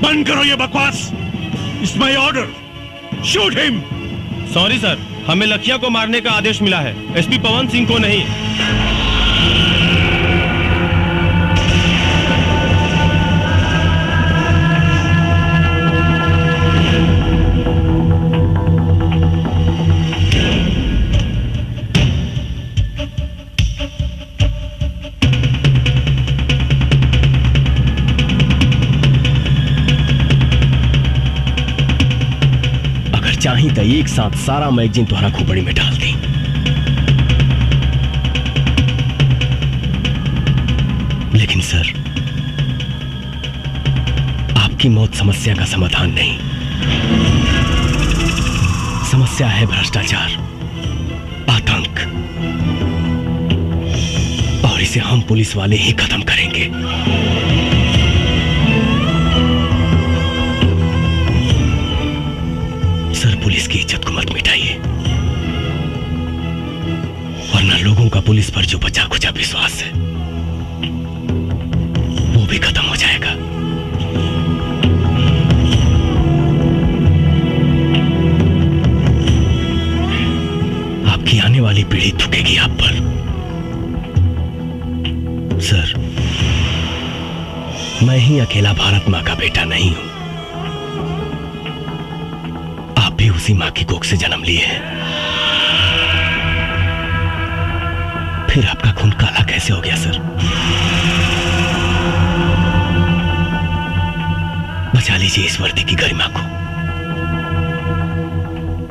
बंद करो ये बकवास। It's my order, shoot him. Sorry sir, हमें लखिया को मारने का आदेश मिला है, एसपी पवन सिंह को नहीं। चाही तो एक साथ सारा मैगजीन तुम्हारा खोपड़ी में डाल दी। लेकिन सर, आपकी मौत समस्या का समाधान नहीं। समस्या है भ्रष्टाचार, आतंक, और इसे हम पुलिस वाले ही खत्म करेंगे। सर, पुलिस की इज्जत को मत मिटाइए, वरना लोगों का पुलिस पर जो बचा खुचा विश्वास है वो भी खत्म हो जाएगा। आपकी आने वाली पीढ़ी थूकेगी आप पर। सर, मैं ही अकेला भारत मां का बेटा नहीं हूं, भी उसी मां की कोख से जन्म लिए हैं। फिर आपका खून काला कैसे हो गया सर? बचा लीजिए इस वर्दी की गरिमा को,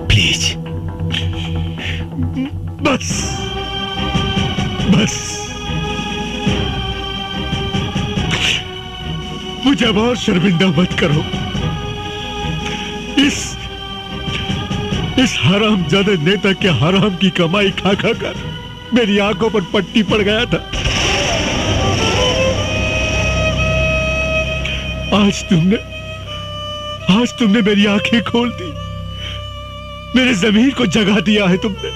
प्लीज। बस बस, मुझे अब और शर्मिंदा मत करो। इस हरामजादे नेता के हराम की कमाई खा खा कर मेरी आंखों पर पट्टी पड़ गया था। आज तुमने मेरी आंखें खोल दी, मेरे ज़मीर को जगा दिया है तुमने।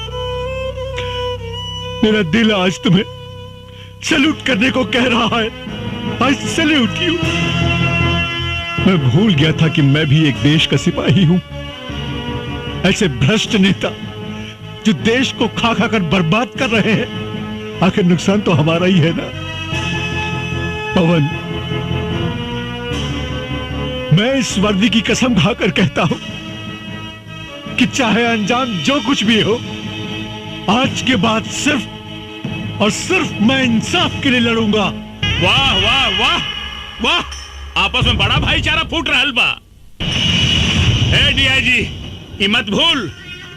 मेरा दिल आज तुम्हें सैल्यूट करने को कह रहा है। आज सैल्यूट यू। मैं भूल गया था कि मैं भी एक देश का सिपाही हूं। ऐसे भ्रष्ट नेता जो देश को खा खा कर बर्बाद कर रहे हैं, आखिर नुकसान तो हमारा ही है ना। पवन, मैं इस वर्दी की कसम खाकर कहता हूं कि चाहे अंजाम जो कुछ भी हो, आज के बाद सिर्फ और सिर्फ मैं इंसाफ के लिए लड़ूंगा। वाह वाह वाह वाह, आपस में बड़ा भाईचारा फूट रहा बा। ए डीआईजी, मत भूल,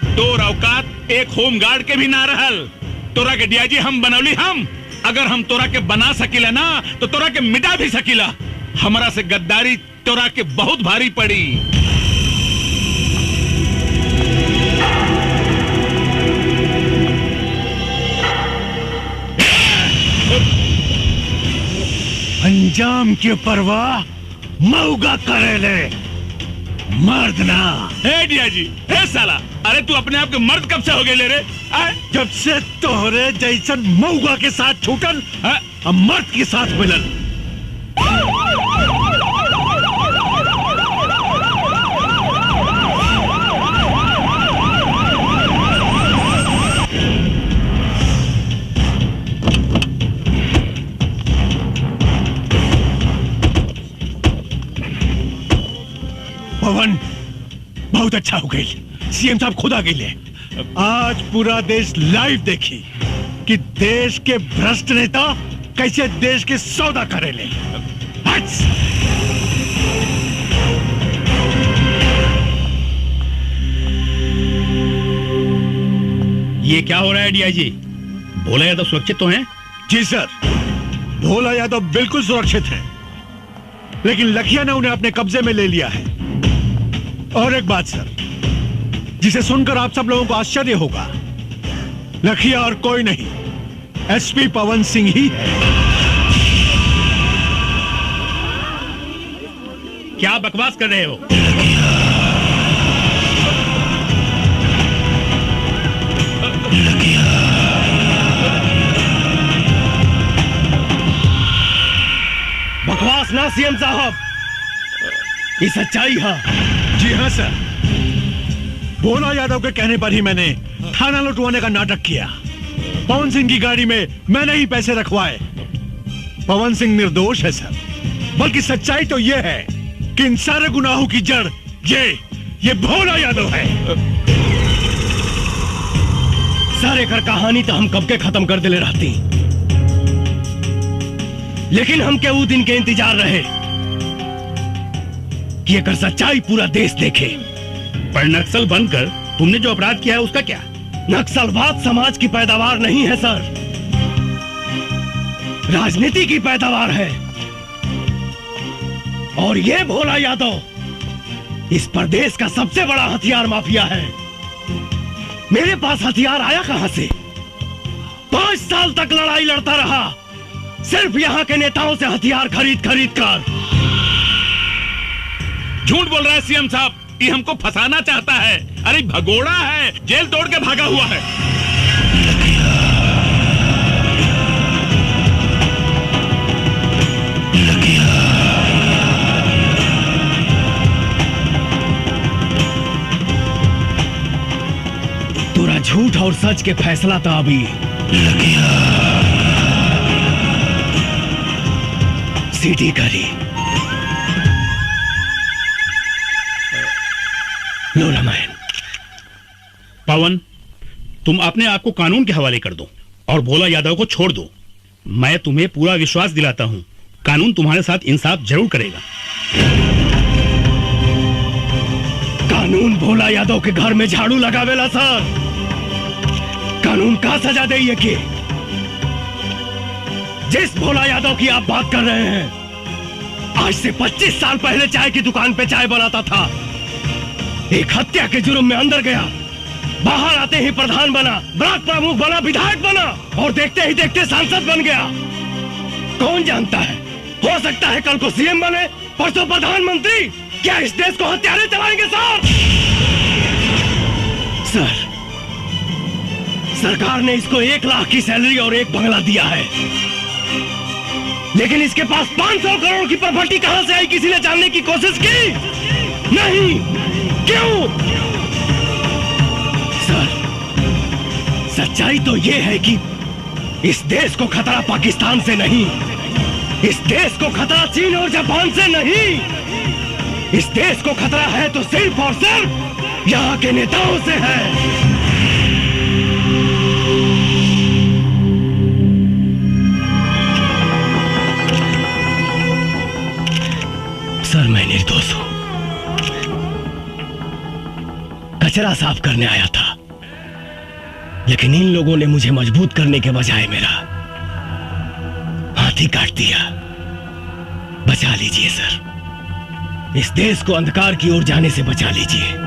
तोर औकात एक होम गार्ड के भी ना रहल। तोरा के डीआईजी हम बनौली हम। अगर हम तोरा के बना सकीला ना तो तोरा के मिटा भी सकीला। हमरा से गद्दारी तोरा के बहुत भारी पड़ी। अंजाम की परवाह मऊगा करेले, मर्द ना। ए डीआईजी, ए साला, अरे तू अपने आप के मर्द कब से हो गए ले रे? जब से तोहरे जैसन मऊगा के साथ छूटल, अब मर्द के साथ मिलल। पवन, बहुत अच्छा हो गई। सीएम साहब खुद आ गए। आज पूरा देश लाइव देखी कि देश के भ्रष्ट नेता कैसे देश के सौदा करेले। ये क्या हो रहा है डीआईजी? भोला यादव सुरक्षित तो हैं? जी सर, भोला यादव बिल्कुल सुरक्षित है, लेकिन लखिया ने उन्हें अपने कब्जे में ले लिया है। और एक बात सर, जिसे सुनकर आप सब लोगों को आश्चर्य होगा, लखिया और कोई नहीं, एसपी पवन सिंह ही है। क्या बकवास कर रहे हो? बकवास ना सीएम साहब, ये सच्चाई है। जी हाँ सर, भोला यादव के कहने पर ही मैंने थाना लुटवाने का नाटक किया। पवन सिंह की गाड़ी में मैंने ही पैसे रखवाए। पवन सिंह निर्दोष है सर, बल्कि सच्चाई तो यह है कि इन सारे गुनाहों की जड़ ये भोला यादव है। सारे कर कहानी तो हम कब के खत्म कर दिले रहती, लेकिन हम के वो दिन के इंतजार रहे कि अगर सच्चाई पूरा देश देखे। पर नक्सल बनकर तुमने जो अपराध किया है उसका क्या? नक्सलवाद समाज की पैदावार नहीं है सर, राजनीति की पैदावार है। और ये भोला यादव इस प्रदेश का सबसे बड़ा हथियार माफिया है। मेरे पास हथियार आया कहां से? 5 साल तक लड़ाई लड़ता रहा, सिर्फ यहां के नेताओं से हथियार खरीद कर। झूठ बोल रहा है सीएम साहब, ये हमको फंसाना चाहता है। अरे भगोड़ा है, जेल तोड़ के भागा हुआ है। तोरा झूठ और सच के फैसला था अभी। सीटी करी लो रामायण। पवन, तुम अपने आप को कानून के हवाले कर दो और भोला यादव को छोड़ दो। मैं तुम्हें पूरा विश्वास दिलाता हूं, कानून तुम्हारे साथ इंसाफ जरूर करेगा। कानून भोला यादव के घर में झाड़ू लगावेला सर। कानून का सजा दे ये कि जिस भोला यादव की आप बात कर रहे हैं, आज से 25 साल पहले चाय की दुकान पे चाय बनाता था। एक हत्या के जुर्म में अंदर गया, बाहर आते ही प्रधान बना, ब्लॉक प्रमुख बना, विधायक बना और देखते ही देखते सांसद बन गया। कौन जानता है, हो सकता है कल को सीएम बने, परसों प्रधानमंत्री। क्या इस देश को हत्यारे चलाएंगे सर? सरकार ने इसको 1 लाख की सैलरी और 1 बंगला दिया है, लेकिन इसके पास 500 करोड़ की प्रॉपर्टी कहां से आई, किसी ने जानने की कोशिश की? नहीं। क्यों? सर, सच्चाई तो यह है कि इस देश को खतरा पाकिस्तान से नहीं, इस देश को खतरा चीन और जापान से नहीं, इस देश को खतरा है तो सिर्फ और सिर्फ यहां के नेताओं से है। सर, मैं निर्दोष हूं, कचरा साफ करने आया था, लेकिन इन लोगों ने मुझे मजबूत करने के बजाय मेरा हाथ ही काट दिया। बचा लीजिए सर, इस देश को अंधकार की ओर जाने से बचा लीजिए।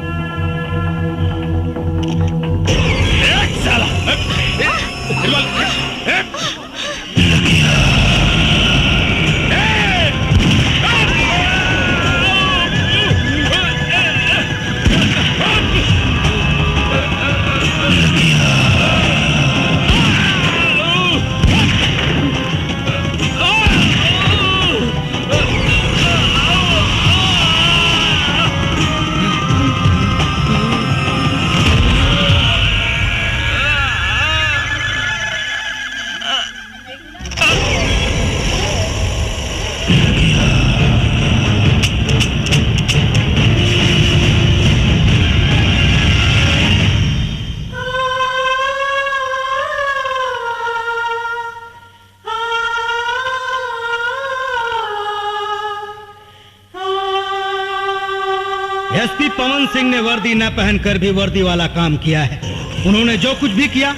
एसपी पवन सिंह ने वर्दी न पहनकर भी वर्दी वाला काम किया है। उन्होंने जो कुछ भी किया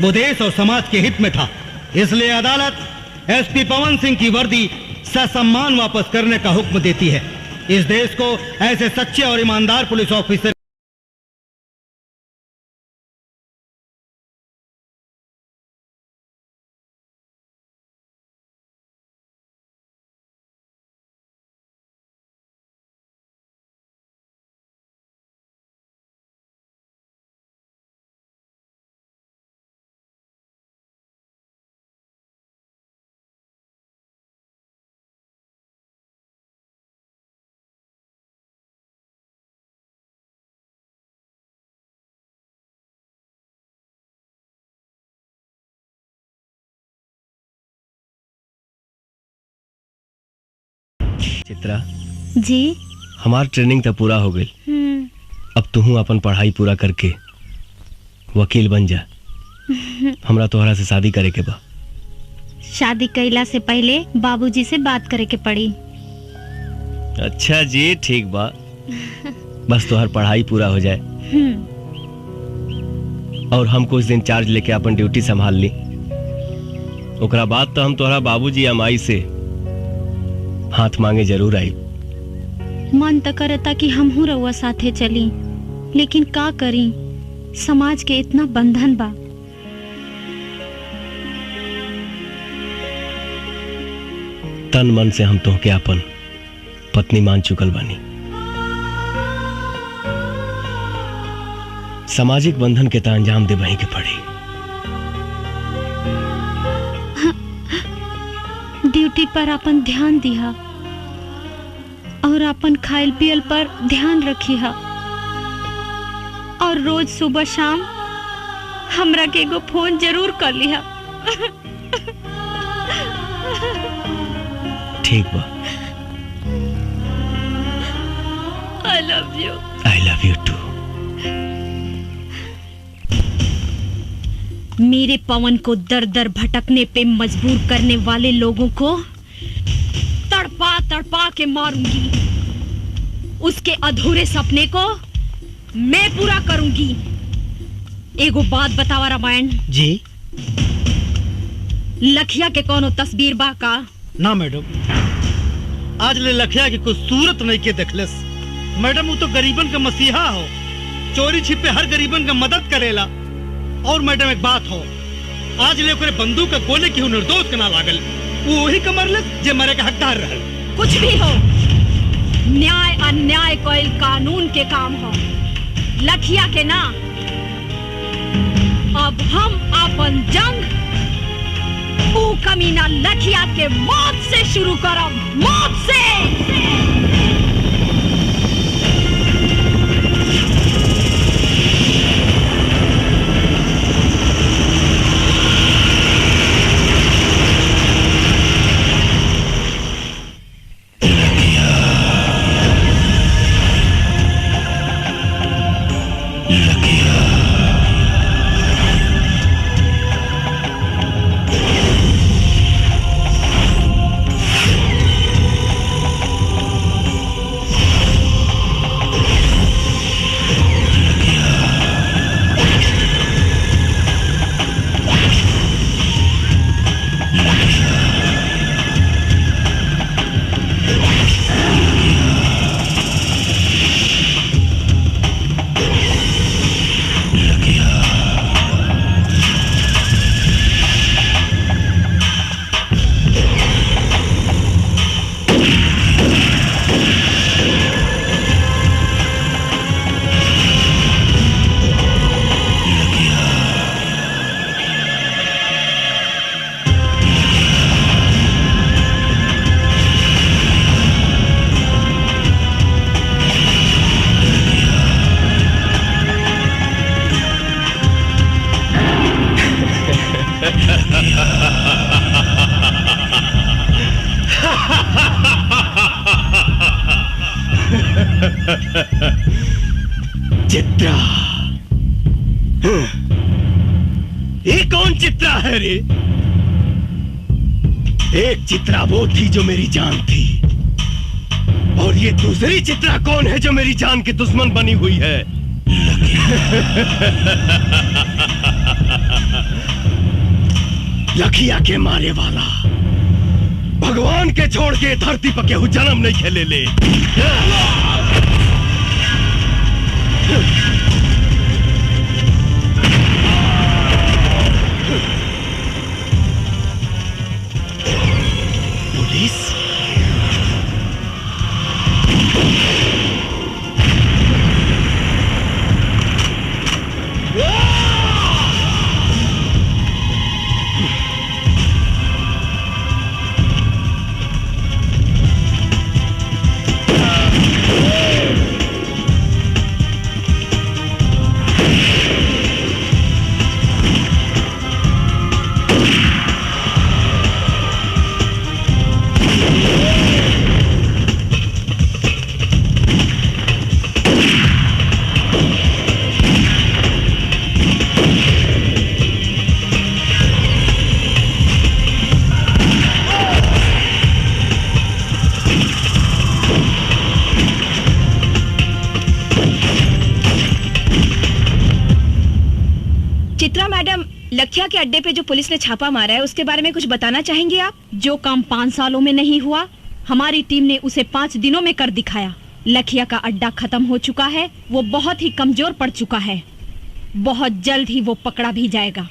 वो देश और समाज के हित में था। इसलिए अदालत एसपी पवन सिंह की वर्दी ससम्मान वापस करने का हुक्म देती है। इस देश को ऐसे सच्चे और ईमानदार पुलिस ऑफिसर चित्रा जी। हमार ट्रेनिंग तो पूरा हो गई। अब तू अपन पढ़ाई पूरा करके वकील बन जा। हमरा तोहरा से शादी करे के बा। शादी कैला से पहले बाबूजी से बात करे के पड़ी। अच्छा जी, ठीक बा। बस तोहर पढ़ाई पूरा हो जाए और हम कुछ दिन चार्ज लेके अपन ड्यूटी संभाल ली। ओकरा बाद तो हम तोहरा बाबूजी या माई से हाथ मांगे जरूर आई। मन तो करता कि हमहू रउआ साथे चली, लेकिन का करी, समाज के इतना बंधन बा। तन मन से हम तोहके अपन पत्नी मान चुकल बानी। सामाजिक बंधन के अंजाम दे वहीं के पड़ी। ड्यूटी पर अपन ध्यान दिहा और अपन खाइल पियल पर ध्यान रखिहा और रोज सुबह शाम हमरा के एगो फोन जरूर कर लिहा। ठीक बा। I love you. I love you too. मेरे पवन को दर दर भटकने पे मजबूर करने वाले लोगों को तड़पा तड़पा के मारूंगी। उसके अधूरे सपने को मैं पूरा करूंगी। एगो बात बतावा रामायण जी। लखिया के कोनो तस्वीर बा का? ना मैडम, आज ले लखिया की कुछ सूरत नहीं के देखलस। मैडम वो तो गरीबन का मसीहा हो, चोरी छिपे हर गरीबन का मदद करेला। और मैडम एक बात हो, आज ले ओकरे बंदूक का गोले की निर्दोष के ना लागल, वो वही कमरलस जे मरे का हकदार रहल। कुछ भी हो, न्याय अन्याय कोई कानून के काम हो, लखिया के ना। अब हम अपन जंग ऊ कमीना लखिया के मौत से शुरू करब, मौत से। चित्रा, ये कौन चित्रा है रे? एक चित्रा वो थी जो मेरी जान थी, और ये दूसरी चित्रा कौन है जो मेरी जान की दुश्मन बनी हुई है? लखिया के मारे वाला भगवान के छोड़ के धरती पर केहू जन्म नहीं खेले ले। पुलिस मैडम, लखिया के अड्डे पे जो पुलिस ने छापा मारा है उसके बारे में कुछ बताना चाहेंगे आप? जो काम 5 सालों में नहीं हुआ, हमारी टीम ने उसे 5 दिनों में कर दिखाया। लखिया का अड्डा खत्म हो चुका है, वो बहुत ही कमजोर पड़ चुका है। बहुत जल्द ही वो पकड़ा भी जाएगा।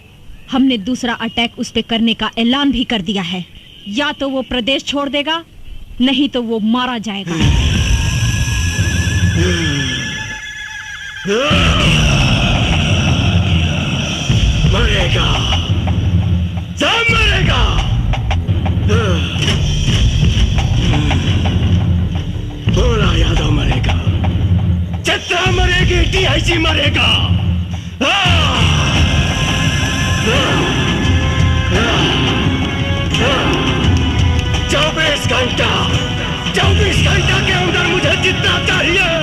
हमने दूसरा अटैक उस पे करने का ऐलान भी कर दिया है। या तो वो प्रदेश छोड़ देगा, नहीं तो वो मारा जाएगा। मरेगा, सब मरेगा। भोला यादव मरेगा, चित्रा मरेगी, DIG मरेगा। 24 घंटा के अंदर मुझे चित्रा चाहिए।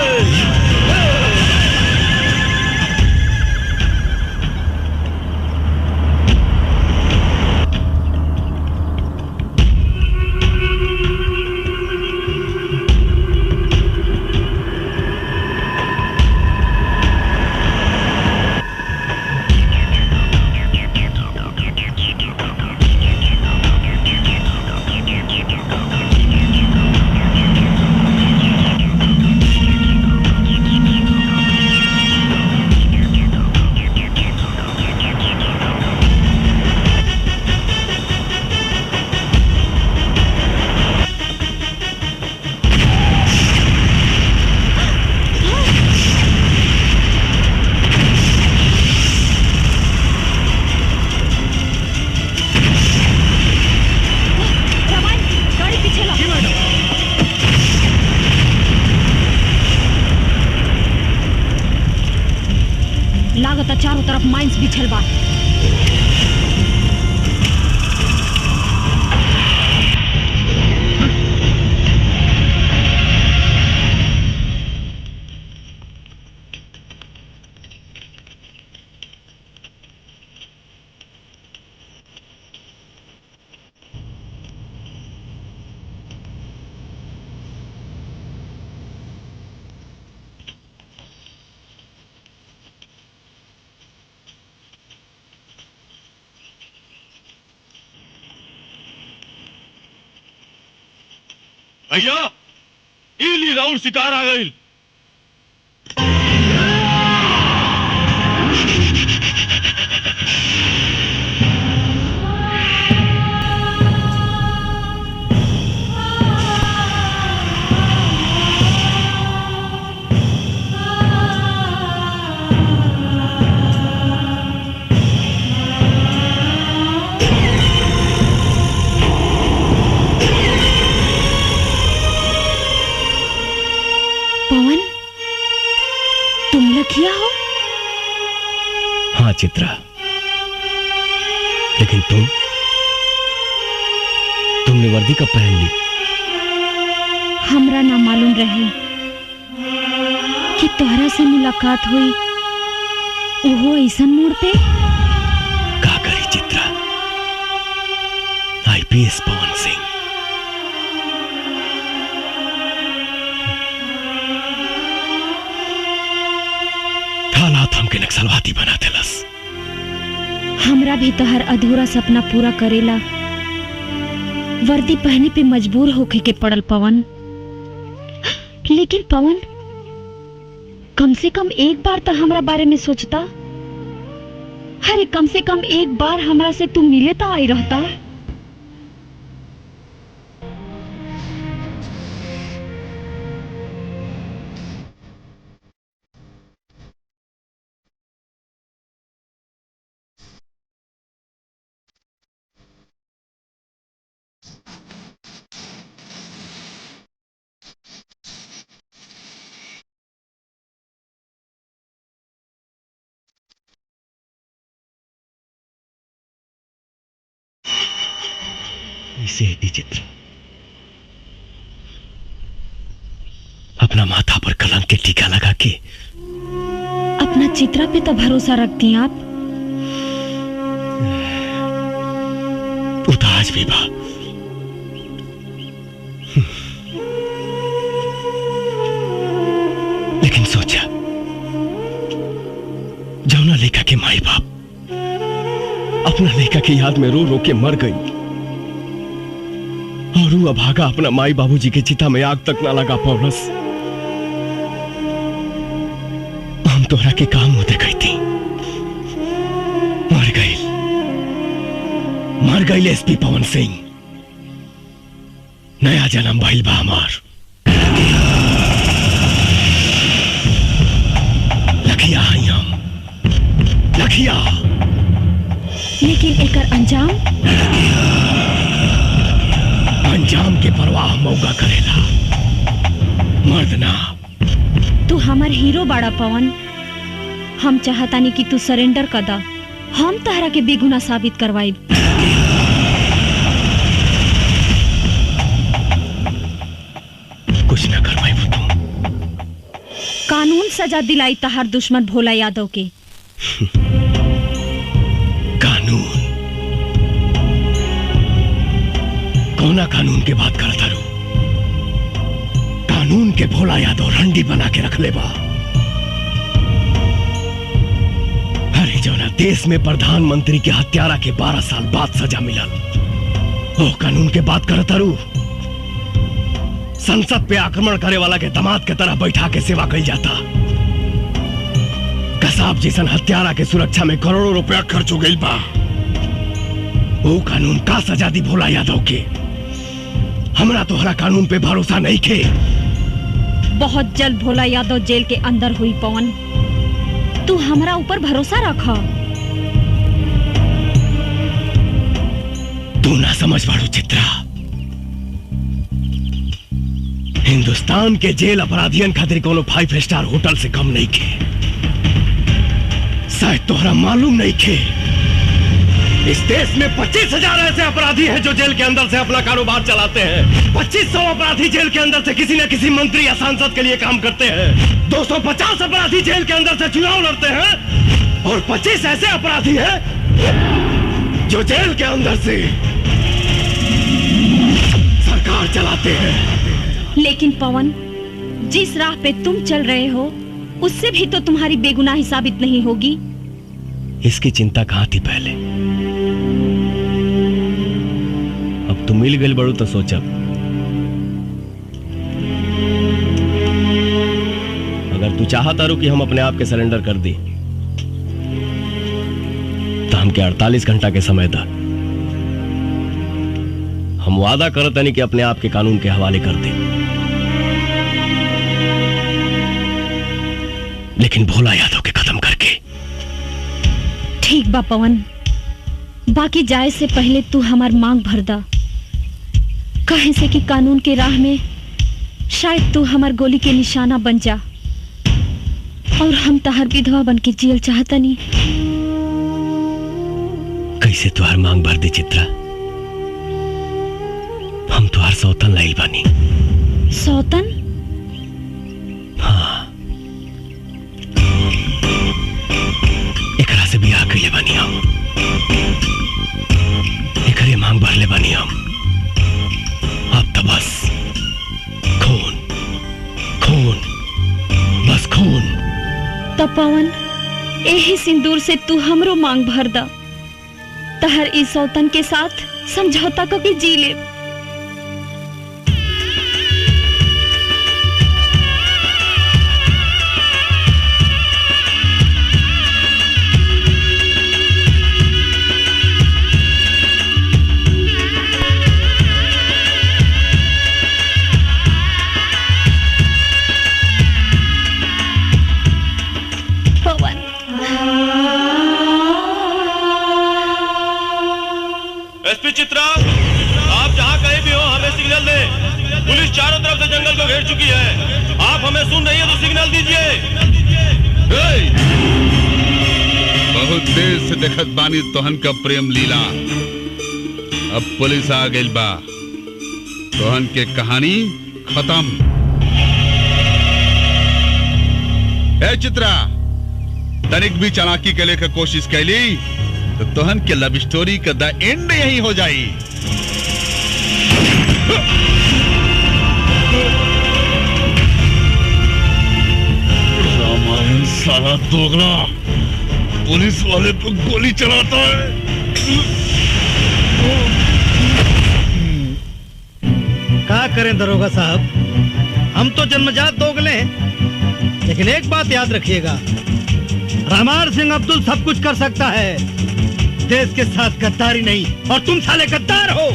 चारों तरफ माइंस बिछल बा। भैया, इली राउंड शिकार आ गई। चित्रा, लेकिन तुमने वर्दी कब पहन ली? हमरा ना मालूम रहे कि तोहरा से मुलाकात हुई वो ऐसा मोड़ पे। का करी चित्रा, IPS पवन सिंह हालात हमके नक्सलवादी बना देलस। हमरा भी तो हर अधूरा सपना पूरा करेला वर्दी पहने पे मजबूर होके के पड़ल पवन। लेकिन पवन, कम से कम एक बार तो हमरा बारे में सोचता। अरे कम से कम एक बार हमरा से तू मिले तो आई रहता। इसे चित्र अपना माथा पर कलंक के टीका लगा के अपना चित्रा पे तो भरोसा रखती हैं आप। उदास भी बा, लेकिन सोचा जौना लेखा के माई बाप अपना लड़का की याद में रो रो के मर गई और वो अभागा अपना माई बाबूजी के चिता में आग तक ना लगा पौलस। हम तोहरा के काम होते गई थी, मर गई एसपी पवन सिंह। नया जन्म भइल बा हमार। लखिया हई हम, लखिया। लेकिन एकर अंजाम के परवाह मौका करेला, मर्द ना। तू हमार हीरो बाड़ा पवन। हम चाहतानी कि तू सरेंडर कर दा, हम तहरा के बेगुनाह साबित करवाइब। कुछ ना करवाई वो तुम। कानून सजा दिलाई तहार दुश्मन भोला यादव के। कानून? कौना कानून के बात करता रू? कानून के भोला यादव रंडी बना के रख ले बा। अरे जौना देश में प्रधानमंत्री के हत्यारा के 12 साल बाद सजा मिलल, वो कानून के बात करता रू? संसद पे आक्रमण करे वाला के दामाद के तरह बैठा के सेवा कई जाता। कसाब जैसन हत्यारा के सुरक्षा में करोड़ों रुपया खर्च हो गई बा। वो कानून का सजा दी भोला यादव के? हमरा तोहरा कानून पे भरोसा नहीं खे। बहुत जल्द भोला यादव जेल के अंदर हुई पवन। तू हमरा ऊपर भरोसा रखा। तू ना समझ पाड़ू चित्रा। हिंदुस्तान के जेल अपराधियन खातिर कोनो 5 स्टार होटल से कम नहीं खे। शायद तोहरा मालूम नहीं खे, इस देश में 25,000 ऐसे अपराधी हैं जो जेल के अंदर से अपना कारोबार चलाते हैं। 2500 अपराधी जेल के अंदर से किसी न किसी मंत्री या सांसद के लिए काम करते हैं। 250 अपराधी जेल के अंदर से चुनाव लड़ते हैं और 25 ऐसे अपराधी हैं जो जेल के अंदर से सरकार चलाते हैं। लेकिन पवन, जिस राह पे तुम चल रहे हो उससे भी तो तुम्हारी बेगुनाही साबित नहीं होगी। इसकी चिंता कहां थी पहले? अब तुम मिल गई बड़ू तो सोचब। अगर तू चाहता रू कि हम अपने आप के सरेंडर कर दी तो हमके 48 घंटा के समय दा। हम वादा करते नहीं कि अपने आप के कानून के हवाले कर दे, लेकिन भोला यादव के खत्म करके। ठीक बा पवन, बाकी जाए से पहले तू हमार मांग भर दा। कहे से कि कानून के राह में शायद तू हमार गोली के निशाना बन जा और हम तहार विधवा बन के जियल चाहता नहीं। कैसे तुहार मांग भर दे चित्रा? हम तुहार सौतन लाइल बानी। सौतन? हाँ, एकरा से बियाह कइले बानी हम। एकरे मांग भर ले बानी हम। अब तो बस खून, खून, बस खून। तो पवन, यही सिंदूर से तू हमरो मांग भर दा। तहर इस सौतन के साथ समझौता करके जी ले। एसपी चित्रा, आप जहां कहीं भी हो हमें सिग्नल दें। पुलिस चारों तरफ से जंगल को घेर चुकी है। आप हमें सुन रही है तो सिग्नल दीजिए। बहुत देर से देखत बानी तोहन का प्रेम लीला। अब पुलिस आ गई बा, तोहन के कहानी खत्म। ए चित्रा, तनिक भी चालाकी के लेकर कोशिश कैली तो तोहन के लव स्टोरी का द एंड यही हो जाई। रामायण साला दोगला पुलिस वाले पर गोली चलाता है क्या करें दरोगा साहब, हम तो जन्मजात दोगले हैं, लेकिन एक बात याद रखिएगा, रामार सिंह अब्दुल सब कुछ कर सकता है, देश के साथ गद्दारी नहीं। और तुम साले गद्दार हो।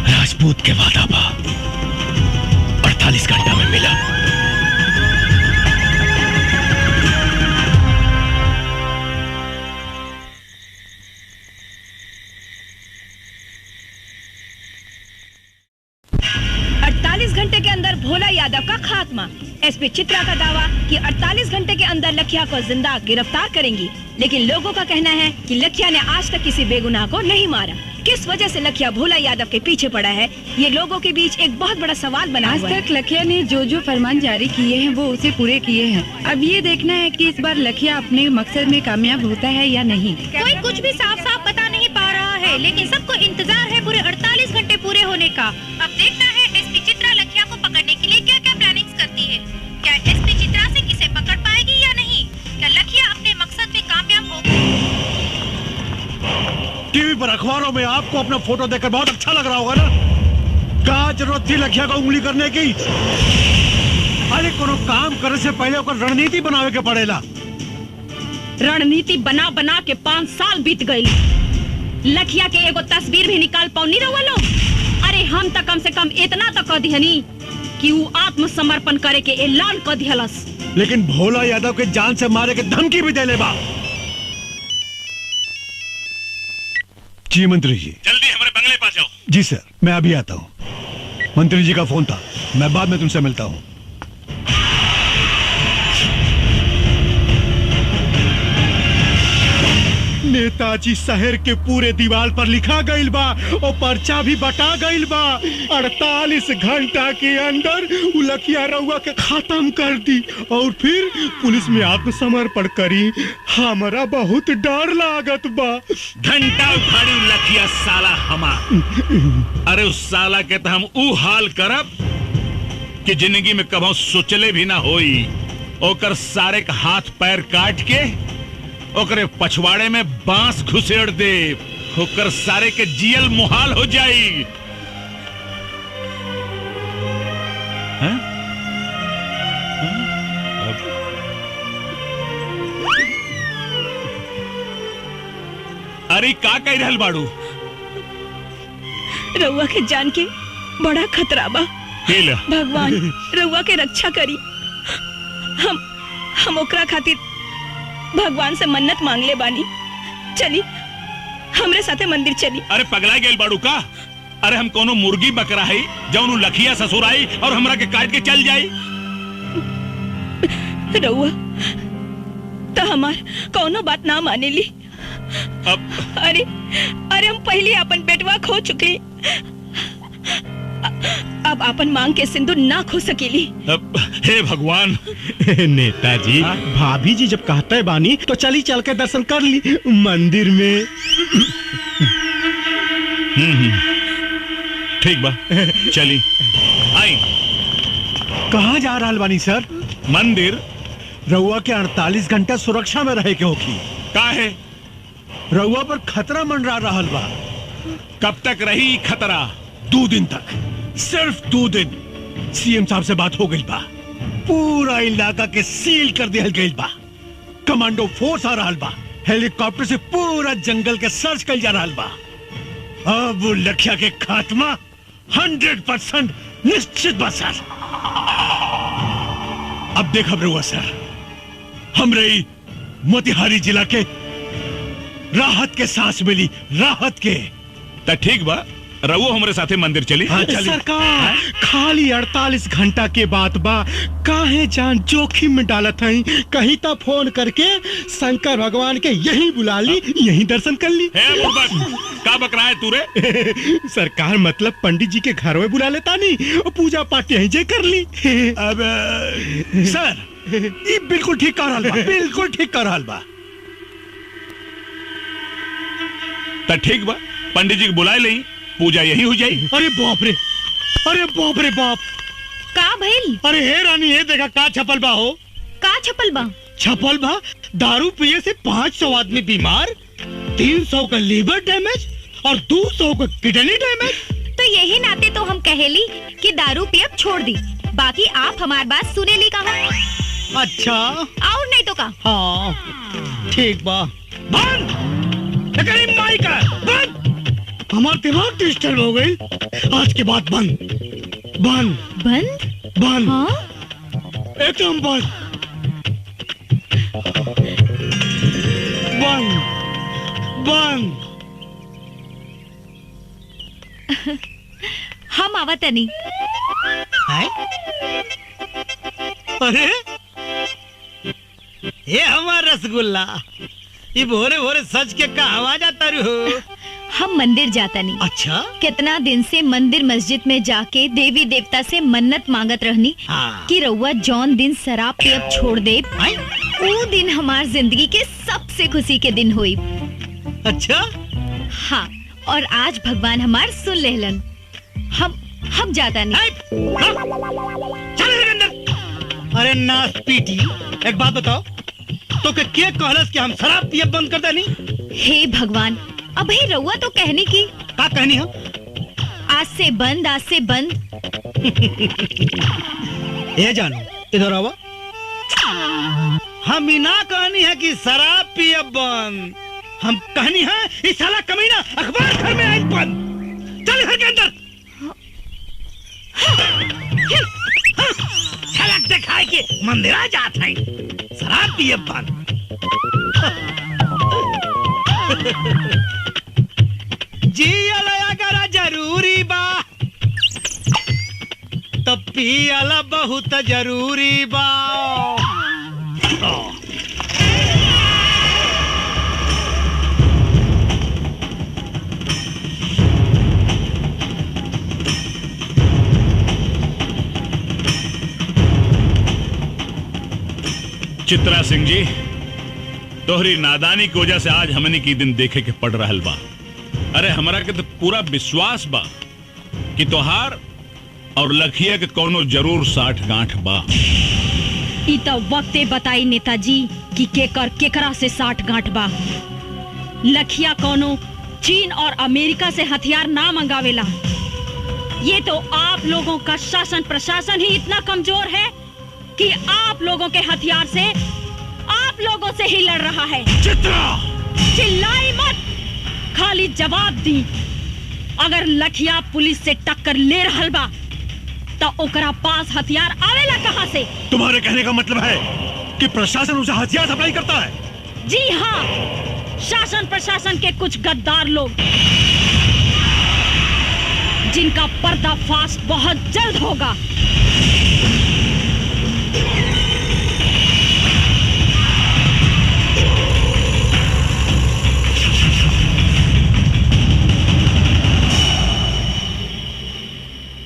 राजपूत के वादा बा 48 घंटा में मिला। घंटे के अंदर भोला यादव का खात्मा। एसपी चित्रा का दावा कि 48 घंटे के अंदर लखिया को जिंदा गिरफ्तार करेंगी, लेकिन लोगों का कहना है कि लखिया ने आज तक किसी बेगुनाह को नहीं मारा। किस वजह से लखिया भोला यादव के पीछे पड़ा है, ये लोगों के बीच एक बहुत बड़ा सवाल बना हुआ है। आज तक लखिया ने जो फरमान जारी किए हैं वो उसे पूरे किए हैं। अब ये देखना है कि इस बार लखिया अपने मकसद में कामयाब होता है या नहीं। कोई कुछ भी साफ साफ बता नहीं पा रहा है, लेकिन सबको इंतजार है पूरे 48 घंटे पूरे होने का। अब देखना है एसपी चित्रा लखिया को पकड़ने के लिए क्या क्या प्लानिंग्स करती है। क्या एसपी चित्रा से किसे पकड़ पाएगी या नहीं? क्या लखिया अपने मकसद में कामयाब होगी? टीवी पर अखबारों में आपको अपना फोटो देखकर बहुत अच्छा लग रहा होगा ना। क्या जरूरत थी लखिया को उंगली करने की? अरे कोनो काम करने से पहले ओकर रणनीति बनावे के पड़ेला। रणनीति बना बना के 5 साल बीत गए। लखिया के एगो तस्वीर भी निकाल पाऊनी रहो लोग। अरे हम तो कम से कम इतना तो कह दिहनी कि वो आत्मसमर्पण करे के ऐलान कर दिहलस। लेकिन भोला यादव के जान से मारे के धमकी भी दे ले बा। जी मंत्री जी, जल्दी हमारे बंगले पास जाओ। जी सर, मैं अभी आता हूँ। मंत्री जी का फोन था, मैं बाद में तुमसे मिलता हूँ। नेताजी शहर के पूरे दीवार पर लिखा गईल बा और पर्चा भी बटा गईल बा। 48 घंटा के अंदर लखिया रउआ के खत्म कर दी और फिर पुलिस में आत्मसमर्पण करी। हमारा बहुत डर लागत बा। घंटा उखाड़ी लखिया साला हमार। अरे उस साला के तो हम ऊ हाल करब कि जिंदगी में कभी सोचले भी ना होई। ओकर सारे का हाथ पैर काट के ओकरे पछवाड़े में बांस घुसेड़ दे। ओकर सारे के जियल मुहाल हो जाई। अरे का कह रहल बाड़ू? रउआ के जान के बड़ा खतरा बा। भगवान रउआ के रक्षा करी। हम ओकरा खातिर भगवान से मन्नत मांग ले बानी। चली हमरे साथे मंदिर चली। अरे पगला गेल बाड़ू का? अरे हम कोनो मुर्गी बकरा है जौनु लखिया ससुराई और हमरा के काट के चल जाई। रउआ तो हमार कोनो बात ना माने ली। अरे हम पहले अपन बेटवा खो चुके, अब अपन मांग के सिंदूर ना खो सकेली। हे भगवान। नेताजी, भाभी जी जब कहते बानी तो चली चल के दर्शन कर ली मंदिर में। ठीक बा, चली आई। कहाँ जा रहा बानी सर? मंदिर। रउआ के 48 घंटा सुरक्षा में रहे के होगी। का है? रउआ पर खतरा मंडरा रहल बा। कब तक रही खतरा? 2 दिन तक, सिर्फ 2 दिन। सीएम साहब से बात हो गई बा, पूरा इलाका के सील कर दिया गई बा। कमांडो फोर्स आ रहा बा, हेलीकॉप्टर से पूरा जंगल के सर्च कर जा रहा बा। अब वो लखिया के खात्मा 100% निश्चित बा सर। अब देखा रहुआ सर, हमरे मोतिहारी जिला के राहत के सांस मिली, राहत के। तो ठीक बा, रवो हमारे साथे मंदिर चली। हाँ, सरकार खाली 48 घंटा के बाद बा, काहे जान जोखिम में डालत हई। कहीं तो फोन करके शंकर भगवान के यहीं बुला ली, यहीं दर्शन कर ली। का बकरा है तू रे? सरकार मतलब पंडित जी के घर में बुला लेता नहीं और पूजा पाठ यहीं जे कर ली। अब सर ये बिल्कुल ठीक कर रहा बा, बिल्कुल ठीक कर रहा बा। तो ठीक बा, पंडित जी को बुलाए ले, पूजा यही हो जाए। अरे बाप रे, अरे बाप रे बाप। का भइल? अरे हे रानी, ये देखा का छपल बा हो। का छपल बा? छपल बा दारू पिए से 500 आदमी बीमार, 300 का लीवर डैमेज और 200 का किडनी डैमेज। तो यही नाते तो हम कहेली कि दारू पियब छोड़ दी, बाकी आप हमार बात सुने ली कहा। अच्छा और नहीं तो का। हाँ ठीक बा। बंद माई का बंद। हमार दिमाग डिस्टर्ब हो गई। आज के बाद बंद बंद बंद बंद। हाँ? एकदम बंद बंद बंद। हम आवतनी। अरे ये हमारा रसगुल्ला, ये भोरे भोरे सच के कहवा जाता हो? हम मंदिर जाता नहीं। अच्छा कितना दिन से मंदिर मस्जिद में जाके देवी देवता से मन्नत मांगत रहनी कि रउआ जौन दिन शराब पियब छोड़ दे, वो दिन हमार जिंदगी के सबसे खुशी के दिन हुई। अच्छा हाँ, और आज भगवान हमार सुन लेहलन। हम जाता नहीं। अरे नास पीटी, एक बात बताओ, तो के कहलस कि हम शराब पियब बंद कर देनी? हे भगवान, अब ही रउआ तो कहनी की। का कहनी है? आज से बंद, आज से बंद। ये जानो, इधर आओ। हम ना कहनी है कि शराब पियब बंद, हम कहनी है इस साला कमीना अखबार घर में आई बंद। चल घर के अंदर। झलक दिखाए के मंदिरा जात है, शराब पियब बंद। जियल अगर जरूरी बा तो पियल बहुत जरूरी बा। चित्रा सिंह जी, तोहरी नादानी की वजह से आज हमने की दिन देखे के पड़ रहल बा। अरे हमरा के तो पूरा विश्वास बा कि तोहार और लखिया के कोनो जरूर 60 गांठ बा। ई तो वक्ते बताई नेताजी कि केकर केकरा से 60 गांठ बा। लखिया कोनो चीन और अमेरिका से हथियार ना मंगावेला। ये तो आप लोगों का शासन प्रशासन ही इतना कमजोर है कि आप लोगों के हथियार से आप लोगों से ही लड़ रहा है। चित्रा! चिल्लाई मत, खाली जवाब दी। अगर लखिया पुलिस से टक्कर ले रहल बा तो ओकरा पास हथियार आवेला कहां से? तुम्हारे कहने का मतलब है कि प्रशासन उसे हथियार सप्लाई करता है? जी हाँ, शासन प्रशासन के कुछ गद्दार लोग जिनका पर्दाफाश बहुत जल्द होगा।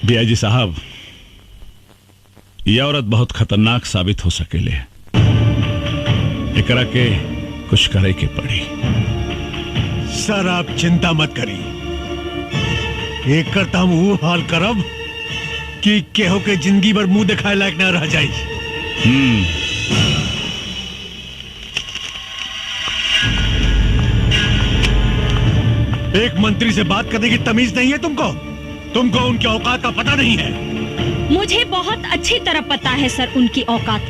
बियाजी साहब, यह औरत बहुत खतरनाक साबित हो सकेले। एकरा के कुछ करे के पड़ी। सर आप चिंता मत करी, एक करता हम वो हाल करब कि केहो के जिंदगी भर मुंह दिखाए लायक न रह जाए। एक मंत्री से बात करने की तमीज नहीं है तुमको उनके औकात का पता नहीं है। मुझे बहुत अच्छी तरह पता है सर उनकी औकात।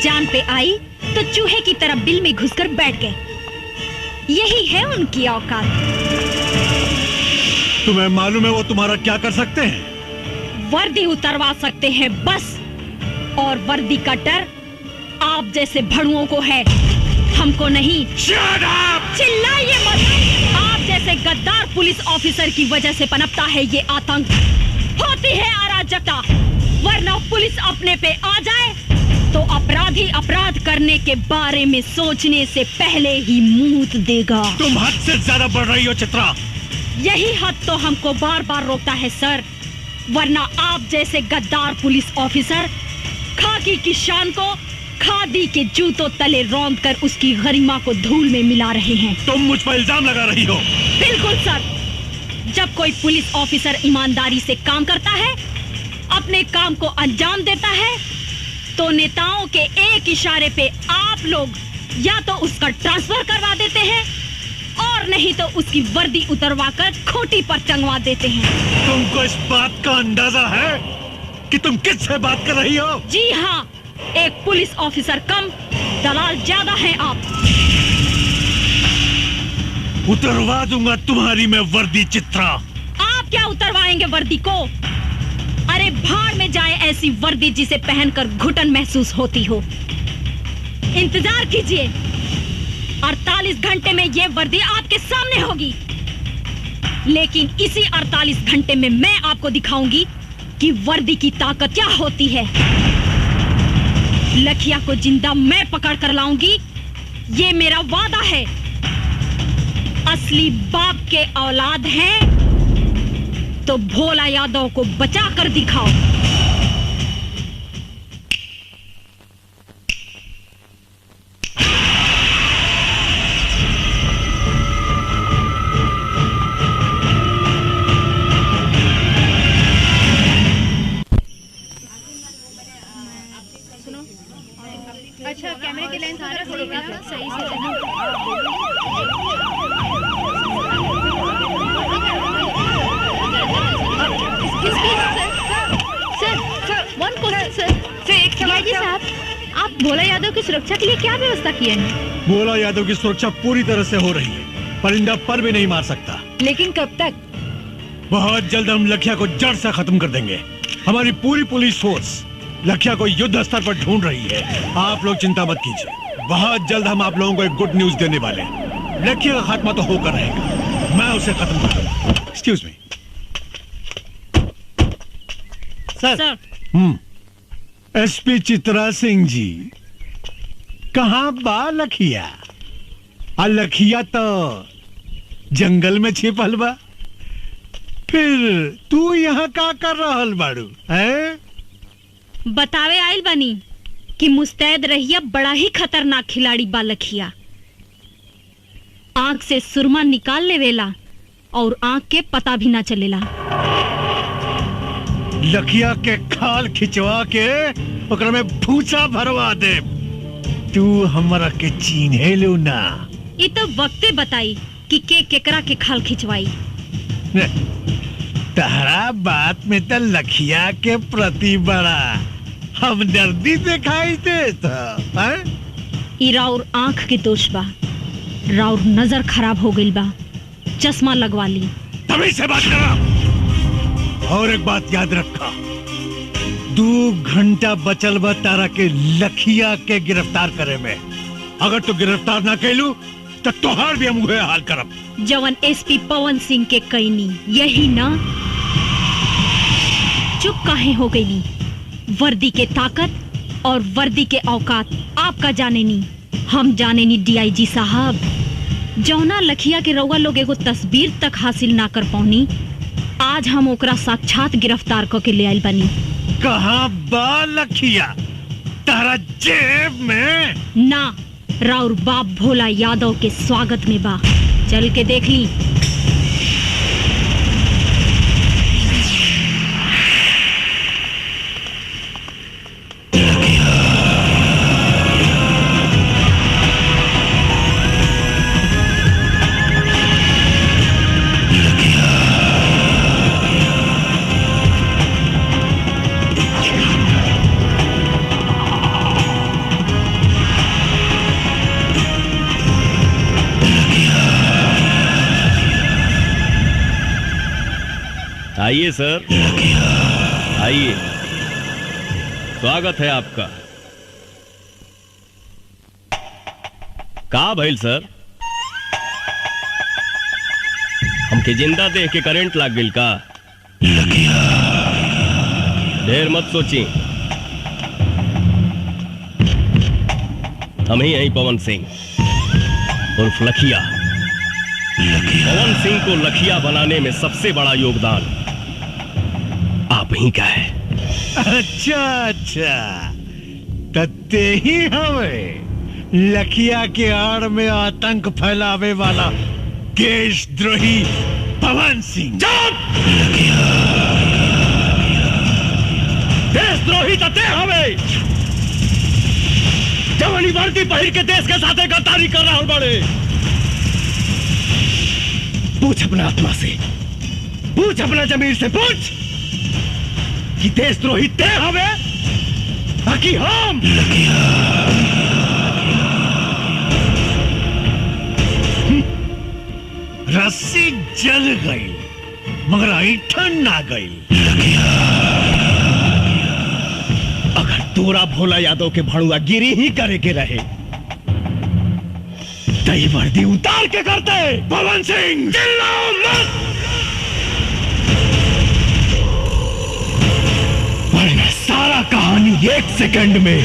जान पे आई तो चूहे की तरह बिल में घुसकर बैठ गए। यही है उनकी औकात। तुम्हें मालूम है वो तुम्हारा क्या कर सकते हैं? वर्दी उतरवा सकते हैं बस, और वर्दी का डर आप जैसे भड़ुओं को है, हमको नहीं। Shut up! चिल्लाइए मत। आप जैसे गद्दार पुलिस ऑफिसर की वजह से पनपता है ये आतंक, होती है अराजकता। वरना पुलिस अपने पे आ जाए तो अपराधी अपराध करने के बारे में सोचने से पहले ही मुंह देगा। तुम हद से ज्यादा बढ़ रही हो चित्रा। यही हद तो हमको बार बार रोकता है सर, वरना आप जैसे गद्दार पुलिस ऑफिसर खाकी की शान को खादी के जूतों तले रौंद कर उसकी गरिमा को धूल में मिला रहे हैं। तुम मुझ पर इल्जाम लगा रही हो। बिल्कुल सर, जब कोई पुलिस ऑफिसर ईमानदारी से काम करता है, अपने काम को अंजाम देता है, तो नेताओं के एक इशारे पे आप लोग या तो उसका ट्रांसफर करवा देते हैं और नहीं तो उसकी वर्दी उतरवाकर खोटी पर टंगवा देते हैं। तुमको इस बात का अंदाजा है कि तुम किससे बात कर रही हो? जी हाँ, एक पुलिस ऑफिसर कम, दलाल ज्यादा हैं आप। उतरवा दूंगा तुम्हारी मैं वर्दी चित्रा। आप क्या उतरवाएंगे वर्दी को? अरे भाड़ में जाए ऐसी वर्दी जिसे पहनकर घुटन महसूस होती हो। इंतजार कीजिए, 48 घंटे में ये वर्दी आपके सामने होगी। लेकिन इसी 48 घंटे में मैं आपको दिखाऊंगी कि वर्दी की ताकत क्या होती है। लखिया को जिंदा मैं पकड़ कर लाऊंगी, ये मेरा वादा है। असली बाप के औलाद हैं तो भोला यादव को बचा कर दिखाओ। अच्छा, कैमरे की लेंस सारा सही से साहब, आप भोला यादव की सुरक्षा के लिए क्या व्यवस्था किए हैं? भोला यादव की सुरक्षा पूरी तरह से हो रही है। परिंदा पर भी नहीं मार सकता। लेकिन कब तक? बहुत जल्द हम लखिया को जड़ से खत्म कर देंगे। हमारी पूरी पुलिस फोर्स लखिया को युद्ध स्तर पर ढूंढ रही है। आप लोग चिंता मत कीजिए, बहुत जल्द हम आप लोगों को एक गुड न्यूज देने वाले हैं। लखिया का खात्मा तो होकर रहेगा, मैं उसे खत्म कर दूंगा। एक्सक्यूज मी सर। एसपी चित्रा सिंह जी, कहाँ बा लखिया? लखिया तो जंगल में छिपल बा, फिर तू यहाँ का कर रहल बाड़ू है? बतावे आइल बनी कि मुस्तैद रहिया, बड़ा ही खतरनाक खिलाड़ी बा लखिया। आंख से सुरमा निकाल लेवेला और आंख के पता भी ना चलेला। लखिया के खाल खिंचवा के ओकरा में भूसा भरवा दे। तू हमरा के चीन्हे लो ना। ये तो वक्ते बताई कि केकरा के खाल खिंचवाई। तहरा बात में तो लखिया के प्रति बड़ा हमदर्दी दिखाई देता है। ई राउर आंख के दोष बा, राउर नजर खराब हो गई बा, चश्मा लगवा ली। तभी से बात करा। और एक बात याद रखा, 2 घंटा बचल बा तारा के लखिया के गिरफ्तार करे में। अगर तू गिरफ्तार ना कैलू तो तोहार भी हम उहे हाल करब। जवन एसपी पवन सिंह के कैनी यही ना? चुप काहे हो गई? वर्दी के ताकत और वर्दी के औकात आपका जाने नी, हम जाने नी। डीआईजी साहब, जौना लखिया के रउआ लोग एगो तस्वीर तक हासिल ना कर पौनी, आज हम ओकरा साक्षात गिरफ्तार करके ले आइल बनी। कहाँ बा लखिया? तारा जेब में ना, राउर बाप भोला यादव के स्वागत में बा। चल के देख ली। आइए सर, आइए, स्वागत है आपका। का भइल सर? हमके जिंदा देख के करंट लाग गइल का? ढेर मत सोची, हम ही हैं पवन सिंह उर्फ लखिया। पवन सिंह को लखिया बनाने में सबसे बड़ा योगदान आप ही का है। अच्छा, तत्ते ही हमें लखिया के आड़ में आतंक फैलावे वाला देशद्रोही पवन सिंह। देशद्रोही तत्ते हमें जवानी वर्दी पहिर के देश के साथ गद्दारी कर रहा बड़े। पूछ अपना आत्मा से, पूछ अपना जमीर से, पूछ कि देशद्रोही ते हवे कि हम। रस्सी जल गई मगर ऐठन ना गई। अगर तोरा भोला यादव के भड़ुआ गिरी ही करे के रहे तई वर्दी उतार के करते। पवन सिंह चिल्लाओ मत, वरना सारा कहानी 1 सेकंड में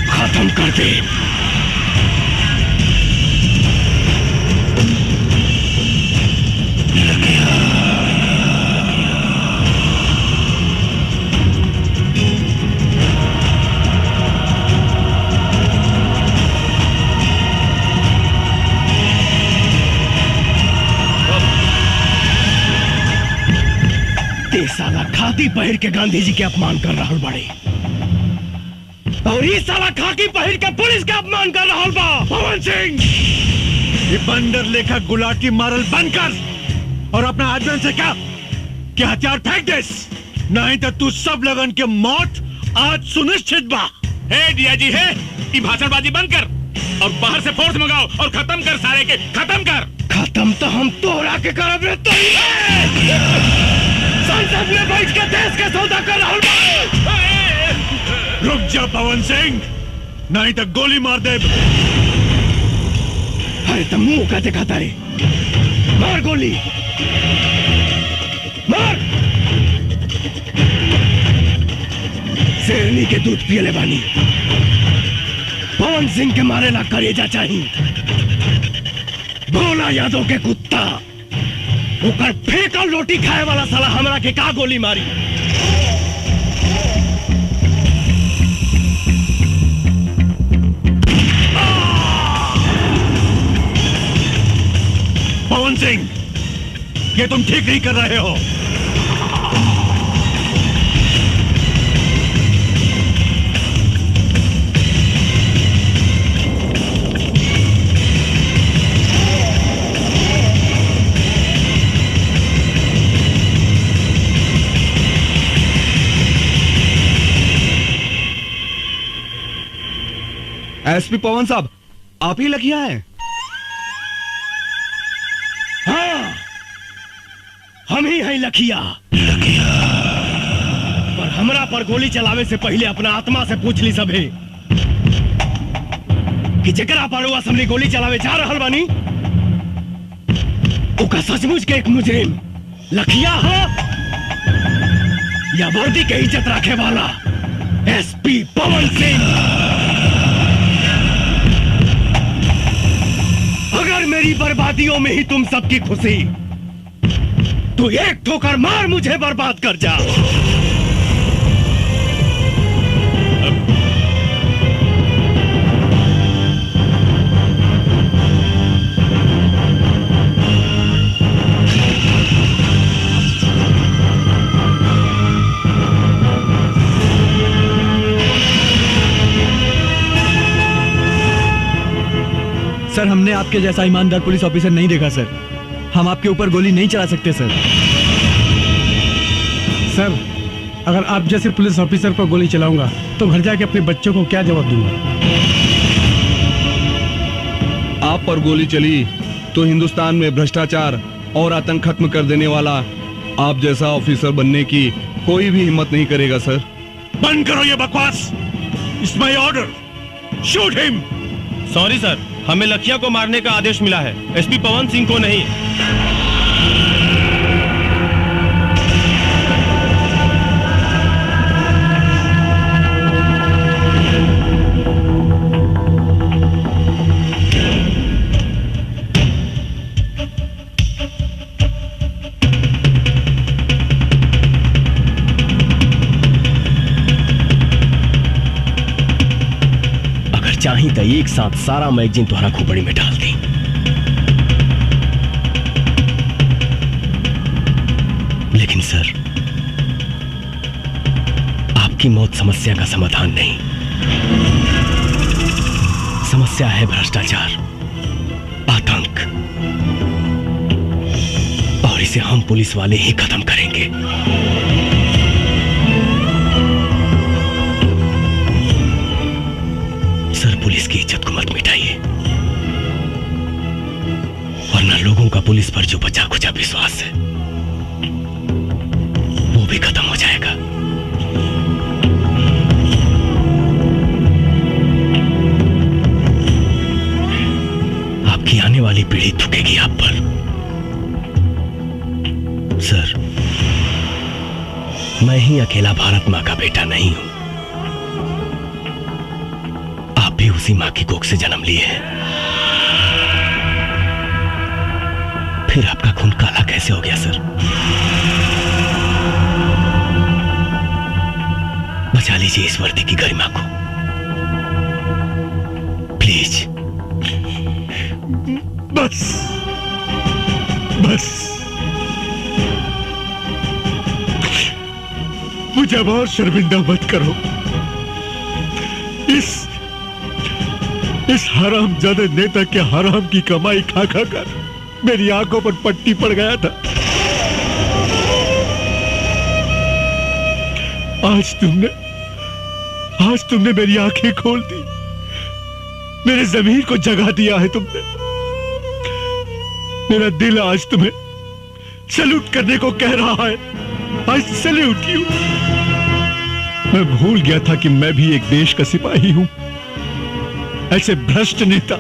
खत्म कर दे। साला खाकी पहिर के गांधी जी के अपमान कर रहा बड़े और ये साला खाकी पहिर के पुलिस के अपमान कर रहा बा। पवन सिंह ये बंदर लेखा गुलाटी मारल बंद कर और अपना आदमी से क्या कि हथियार फेंक दे, नहीं तो तू सब लगन के मौत आज सुनिश्चित बा। हे डीआईजी है, ये भाषणबाजी बंद कर और बाहर से फोर्स मंगाओ और खत्म कर सारे के, खत्म कर। खत्म तो हम तोहरा के करब रे। तो संसद में बैठ के देश के सौदा कर रहा बा। रुक जा पवन सिंह, नहीं तो गोली मार दे। अरे तो मुंह का दिखाता रे, मार गोली मार। शेरनी के दूध पियले बानी, पवन सिंह के मारे ला करेजा चाहिए। भोला यादव के कुत्ता ऊपर फेंकल रोटी खाए वाला साला हमरा के का गोली मारी। पवन सिंह ये तुम ठीक नहीं कर रहे हो। एसपी पवन साहब, आप ही लखिया हैं? हाँ, हम ही हैं लखिया। पर हमरा पर गोली चलावे से पहले अपना आत्मा से पूछ ली सभे कि जकरा पर वो असम्बली गोली चलावे जा रहल बानी ओका सचमुच के एक मुजरिम लखिया हो या वर्दी के इज्जत रखे वाला एसपी पवन सिंह। अगर मेरी बर्बादियों में ही तुम सबकी खुशी, तो एक ठोकर मार मुझे बर्बाद कर जा। सर, हमने आपके जैसा ईमानदार पुलिस ऑफिसर नहीं देखा सर। हम आपके ऊपर गोली नहीं चला सकते सर। सर, अगर आप जैसे पुलिस ऑफिसर पर गोली चलाऊंगा तो घर जाके अपने बच्चों को क्या जवाब दूंगा? आप पर गोली चली तो हिंदुस्तान में भ्रष्टाचार और आतंक खत्म कर देने वाला आप जैसा ऑफिसर बनने की कोई भी हिम्मत नहीं करेगा सर। बंद करो ये बकवास। It's my order, shoot him. Sorry sir, हमें लखिया को मारने का आदेश मिला है, एसपी पवन सिंह को नहीं। चाही तो एक साथ सारा मैगजीन तुम्हारा खोपड़ी में डाल दी। लेकिन सर, सबकी मौत समस्या का समाधान नहीं। समस्या है भ्रष्टाचार, आतंक, और इसे हम पुलिस वाले ही खत्म करेंगे। सर, पुलिस की इज्जत को मत मिटाइए, वरना लोगों का पुलिस पर जो बचा खुचा विश्वास है वो भी खत्म हो जाएगा। आपकी आने वाली पीढ़ी थूकेगी आप पर। सर, मैं ही अकेला भारत मां का बेटा नहीं हूं, आप भी उसी मां की कोख से जन्म लिए हैं। फिर आपका खून काला कैसे हो गया सर? बचा लीजिए इस वर्दी की गरिमा को, प्लीज। बस बस, मुझे अब और शर्मिंदा मत करो। इस हरामजादे नेता के हराम की कमाई खा खा कर मेरी आंखों पर पट्टी पड़ गया था। आज तुमने मेरी आंखें खोल दी, मेरे ज़मीर को जगा दिया है तुमने। मेरा दिल आज तुम्हें सैल्यूट करने को कह रहा है। आई सैल्यूट यू। मैं भूल गया था कि मैं भी एक देश का सिपाही हूं। ऐसे भ्रष्ट नेता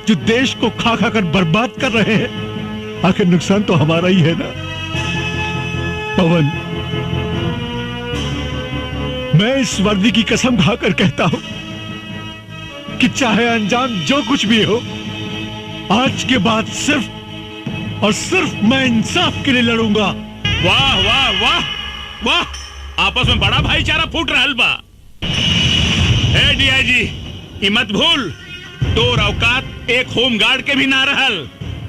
जो देश को खा खा कर बर्बाद कर रहे हैं, आखिर नुकसान तो हमारा ही है ना। पवन, मैं इस वर्दी की कसम खाकर कहता हूं कि चाहे अंजाम जो कुछ भी हो, आज के बाद सिर्फ और सिर्फ मैं इंसाफ के लिए लड़ूंगा। वाह वाह वाह वाह, आपस में बड़ा भाईचारा फूट रहा बा। ए डीआईजी, ई मत भूल, तोर औकात एक होम गार्ड के भी ना रहल।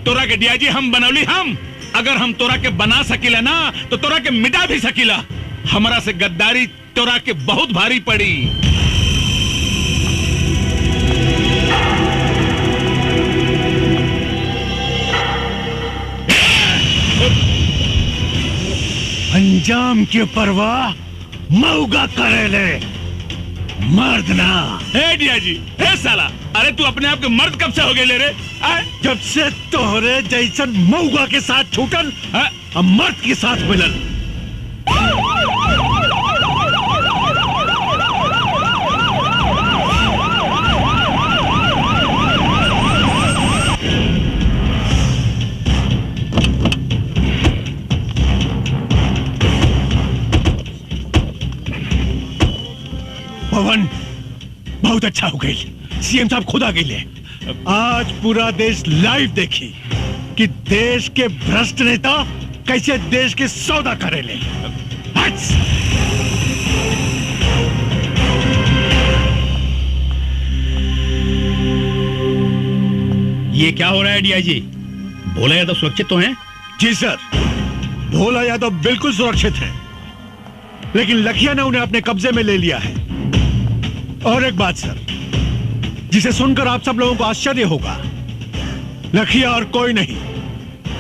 तोरा के डीआईजी हम बनौली हम। अगर हम तोरा के बना सकीला ना तो तोरा के मिटा भी सकीला। हमरा से गद्दारी तोरा के बहुत भारी पड़ी। अंजाम की परवाह मऊगा करेले, मर्द ना। ए डीआईजी, ए साला, अरे तू अपने आप के मर्द कब से हो गए ले रे? जब से तोहरे जैसन मऊगा के साथ छूटल, अब मर्द के साथ मिलल। पवन, बहुत अच्छा हो गई। सीएम साहब खुद आ गए। आज पूरा देश लाइव देखी कि देश के भ्रष्ट नेता कैसे देश के सौदा करेले। ये क्या हो रहा है डीआईजी? भोला यादव सुरक्षित तो हैं? जी सर, भोला यादव बिल्कुल सुरक्षित है, लेकिन लखिया ने उन्हें अपने कब्जे में ले लिया है। और एक बात सर, जिसे सुनकर आप सब लोगों को आश्चर्य होगा, लखिया और कोई नहीं,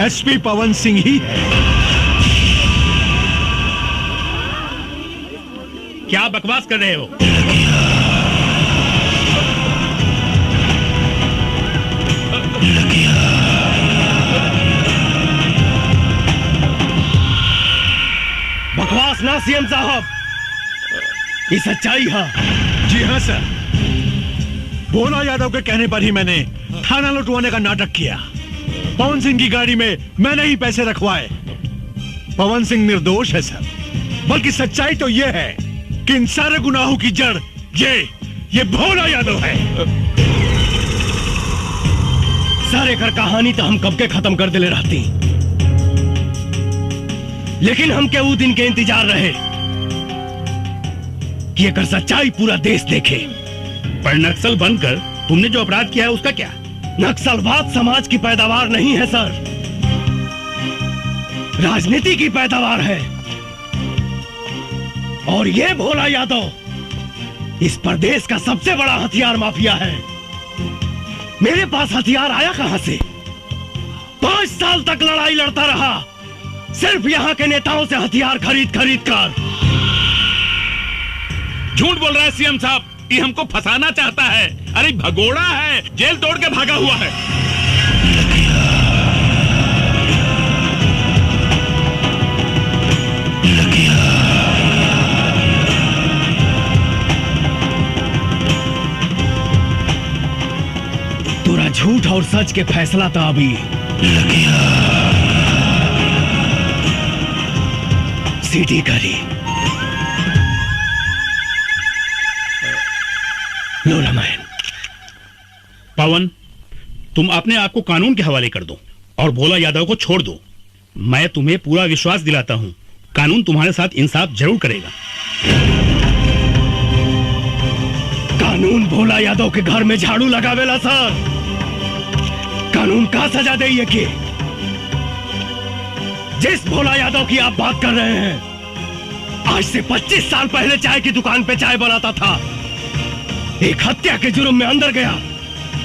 एसपी पवन सिंह ही है। क्या बकवास कर रहे हो? बकवास ना सीएम साहब, ये सच्चाई है। जी हाँ सर, भोला यादव के कहने पर ही मैंने थाना लुटवाने का नाटक किया। पवन सिंह की गाड़ी में मैंने ही पैसे रखवाए। पवन सिंह निर्दोष है सर, बल्कि सच्चाई तो यह है कि इन सारे गुनाहों की जड़ ये भोला यादव है। सारे घर कहानी तो हम कब के खत्म कर दिले रहती, लेकिन हम के वो दिन के इंतजार रहे कि अगर सच्चाई पूरा देश देखे। पर नक्सल बनकर तुमने जो अपराध किया है उसका क्या? नक्सलवाद समाज की पैदावार नहीं है सर, राजनीति की पैदावार है। और ये भोला यादव इस प्रदेश का सबसे बड़ा हथियार माफिया है। मेरे पास हथियार आया कहां से? 5 साल तक लड़ाई लड़ता रहा, सिर्फ यहाँ के नेताओं से हथियार खरीद कर। झूठ बोल रहा है सीएम साहब, ये हमको फंसाना चाहता है। अरे भगोड़ा है, जेल तोड़ के भागा हुआ है। पूरा झूठ और सच के फैसला था अभी। सीटी करी लो रामायण। पवन, तुम अपने आप को कानून के हवाले कर दो और भोला यादव को छोड़ दो। मैं तुम्हें पूरा विश्वास दिलाता हूं, कानून तुम्हारे साथ इंसाफ जरूर करेगा। कानून भोला यादव के घर में झाड़ू लगावेला सर। कानून का सजा दे ये कि जिस भोला यादव की आप बात कर रहे हैं, आज से 25 साल पहले चाय की दुकान पे चाय बनाता था। एक हत्या के जुर्म में अंदर गया,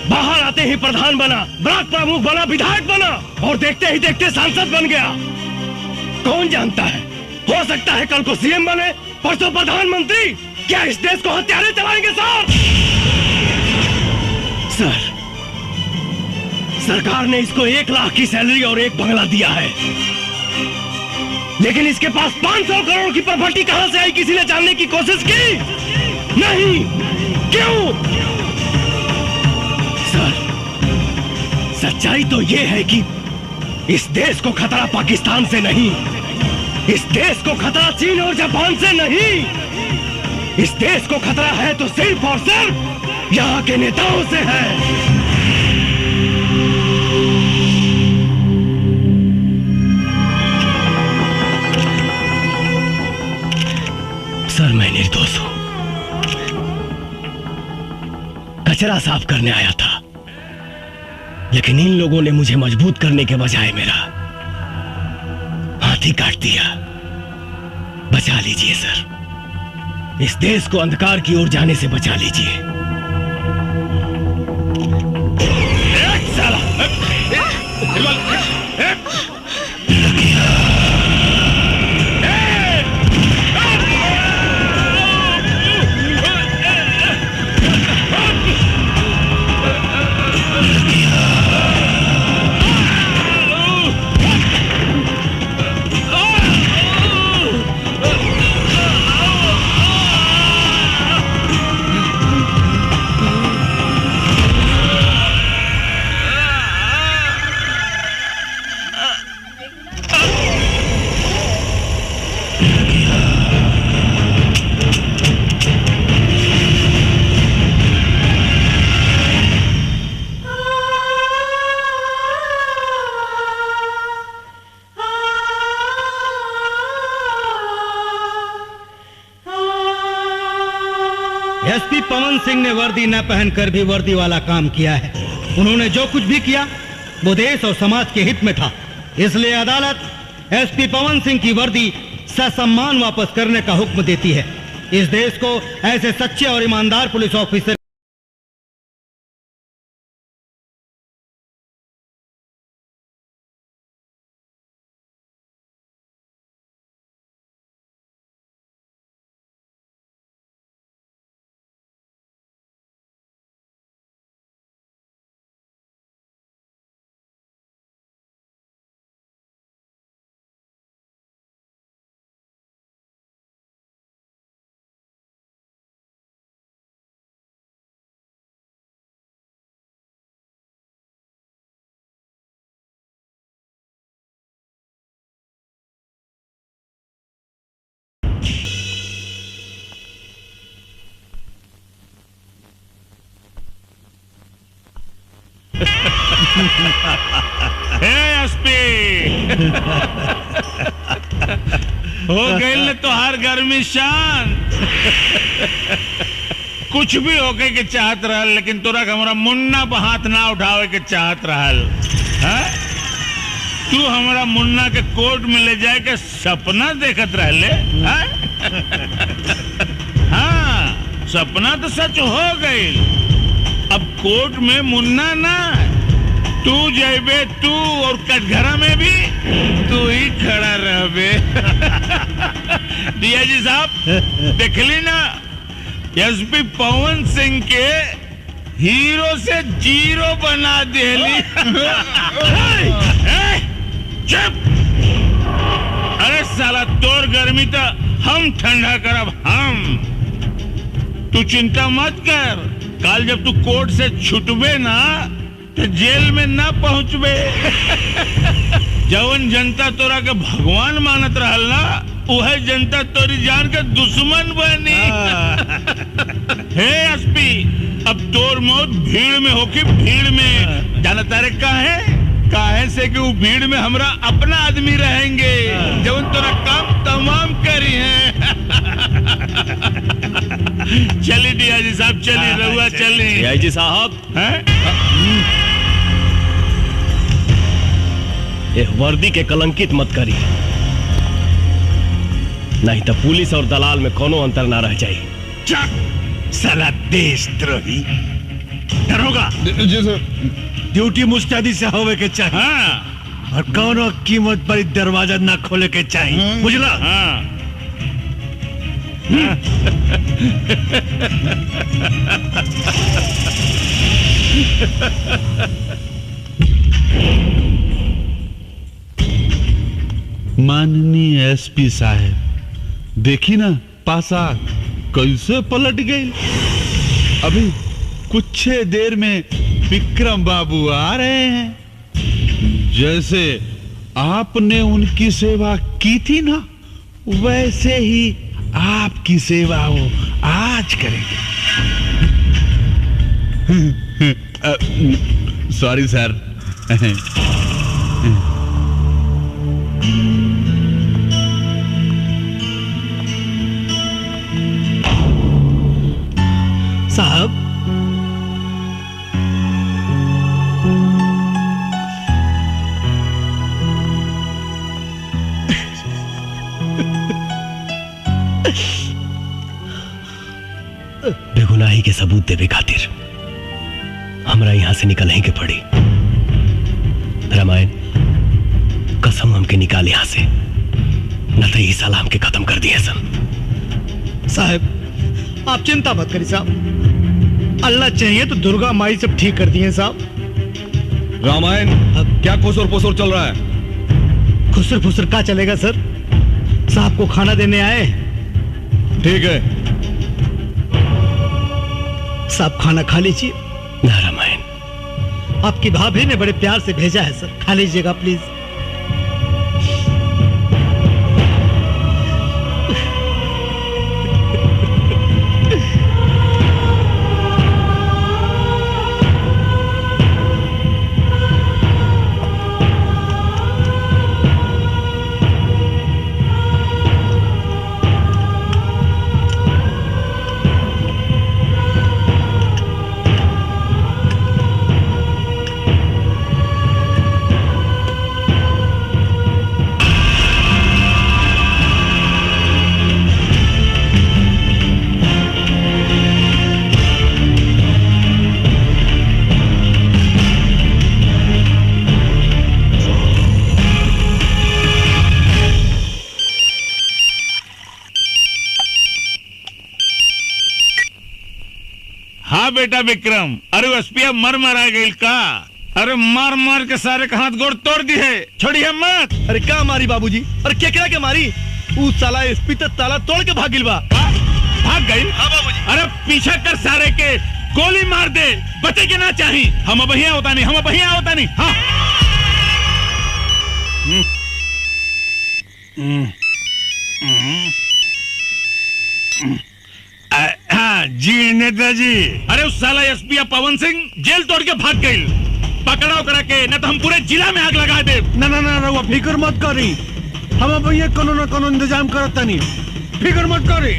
बाहर आते ही प्रधान बना, ब्लॉक प्रमुख बना, विधायक बना और देखते ही देखते सांसद बन गया। कौन जानता है, हो सकता है कल को सीएम बने, परसों प्रधानमंत्री। क्या इस देश को हत्यारे चलाएंगे सर? सरकार ने इसको 1 लाख की सैलरी और 1 बंगला दिया है, लेकिन इसके पास 500 करोड़ की प्रॉपर्टी कहां से आई, किसी ने जानने की कोशिश की? नहीं। क्यों? सर, सच्चाई तो यह है कि इस देश को खतरा पाकिस्तान से नहीं, इस देश को खतरा चीन और जापान से नहीं, इस देश को खतरा है तो सिर्फ और सिर्फ यहाँ के नेताओं से है। सर, मैं निर्दोष हूं, कचरा साफ करने आया था, लेकिन इन लोगों ने मुझे मजबूत करने के बजाय मेरा हाथ ही काट दिया। बचा लीजिए सर, इस देश को अंधकार की ओर जाने से बचा लीजिए। एसपी पवन सिंह ने वर्दी न पहनकर भी वर्दी वाला काम किया है। उन्होंने जो कुछ भी किया वो देश और समाज के हित में था। इसलिए अदालत एसपी पवन सिंह की वर्दी ससम्मान वापस करने का हुक्म देती है। इस देश को ऐसे सच्चे और ईमानदार पुलिस ऑफिसर हो गई तो हर गर्मी शांत। कुछ भी होके के चाहत रहल, लेकिन तोरा हमारा मुन्ना पर हाथ ना उठावे के चाहत रहल। तू हमारा मुन्ना के कोर्ट में ले जाए के सपना देखत रहले। सपना तो सच हो गई। अब कोर्ट में मुन्ना ना, तू जैबे तू, और कटघरा में भी तू ही खड़ा रहबे। डीआईजी साहब देखली ना, एसपी पवन सिंह के हीरो से जीरो बना देली। चुप! अरे साला तोर गर्मी तो हम ठंडा करब हम। तू चिंता मत कर, कल जब तू कोर्ट से छुटबे ना तो जेल में ना पहुंचबे। जवन जनता तोरा के भगवान मानत रहल ना, वह जनता तोरी जान के दुश्मन बनी। हे एसपी, अब तोर मौत भीड़ में होगी, भीड़ में। जाना तारे काहे से कि वो भीड़ में हमरा अपना आदमी रहेंगे, जवन तोरा काम तमाम करी है। चली डीआईजी साहब, चली रहुआ, चली। डीआईजी साहब, ये वर्दी के कलंकित मत करी, नहीं तो पुलिस और दलाल में कोनो अंतर ना रह जाए। साला देशद्रोही। दरोगा जी सर, ड्यूटी मुस्तैदी से होवे के चाहिए। हाँ। और कोनो कीमत पर दरवाजा ना खोले के चाहिए, बुझला? हाँ। माननीय एसपी साहब, देखी ना पासा कैसे पलट गई। अभी कुछ देर में विक्रम बाबू आ रहे हैं। जैसे आपने उनकी सेवा की थी ना, वैसे ही आपकी सेवा वो आज करेंगे। सॉरी सर। साहब, बेगुनाही के सबूत देवे खातिर हमरा यहां से निकलने के पड़ी। रामायण, कसम हमके निकाल यहां से, न तो ये साला हमके खत्म कर दिए सन। साहब आप चिंता मत करिए साहब, अल्लाह चाहिए तो दुर्गा माई सब ठीक कर दिए साहब। रामायण, क्या खुसर फुसर चल रहा है? खुसर फुसर क्या चलेगा सर, साहब को खाना देने आए। ठीक है साहब, खाना खा लीजिए। ना रामायण, आपकी भाभी ने बड़े प्यार से भेजा है सर, खा लीजिएगा प्लीज। बेटा विक्रम, अरे एसपी मर आ गई का? अरे मार मार के सारे का हाथ गोड़ तोड़ दी है, छोड़ी है मत। अरे क्या मारी बाबूजी? अरे क्या क्या मारी? उस साला एसपी तो ताला तोड़ के भागिल बा। भाग गई? हाँ बाबूजी। अरे पीछा कर सारे के, गोली मार दे, बचे के ना चाहिए। हम अब यहाँ होता नहीं, हम अब यहाँ होता नहीं। हाँ हाँ जी नेताजी। अरे उस साला एसपी पवन सिंह जेल तोड़ के भाग गई, पकड़ाओ करा के, न तो हम पूरे जिला में आग लगा दे। ना ना ना रहुआ फिक्र मत करी, हम अब ये कोनो न कोनो इंतजाम करता नहीं, फिक्र मत करी।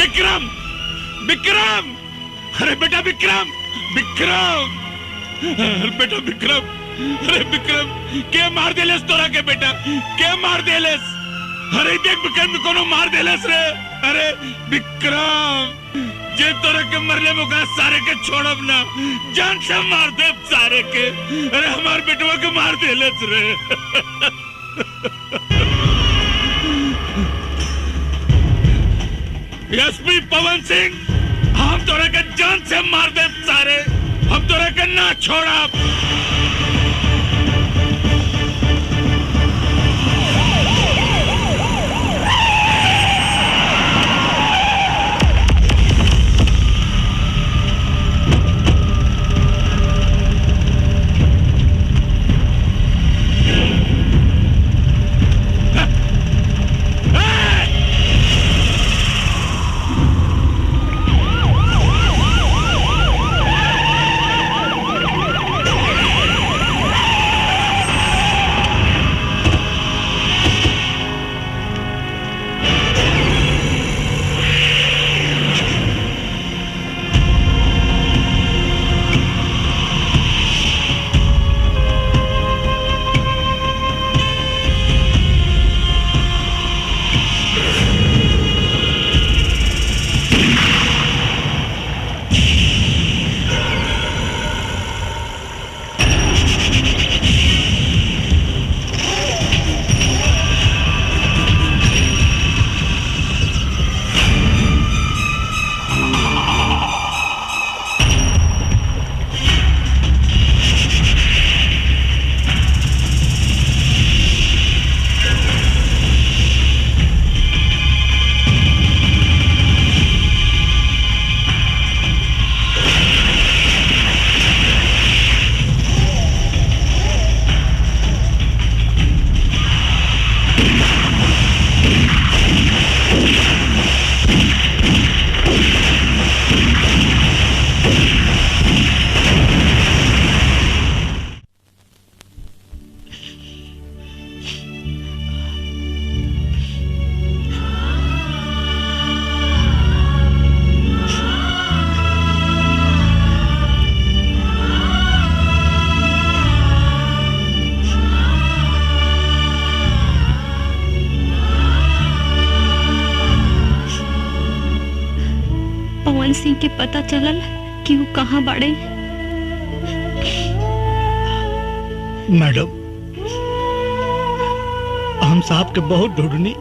विक्रम, विक्रम, अरे बेटा विक्रम, विक्रम, अरे बेटा विक्रम, अरे विक्रम, के मार देलेस तोरा के बेटा, के मार देलेस? अरे देख विक्रम कोनो मार देलेस रे। अरे विक्रम, जे तोरा के मरले मुका सारे के छोड़ब ना, जान से मार दे सारे के। अरे हमार बेटवा के मार देलेस रे। एसपी पवन सिंह, हम तोरा के जान से मार दे सारे, हम तोरा के ना छोड़ा। पवन सिंह के पता चलल कि वो कहाँ बाड़े? मैडम, हम साहब के बहुत ढूंढनी,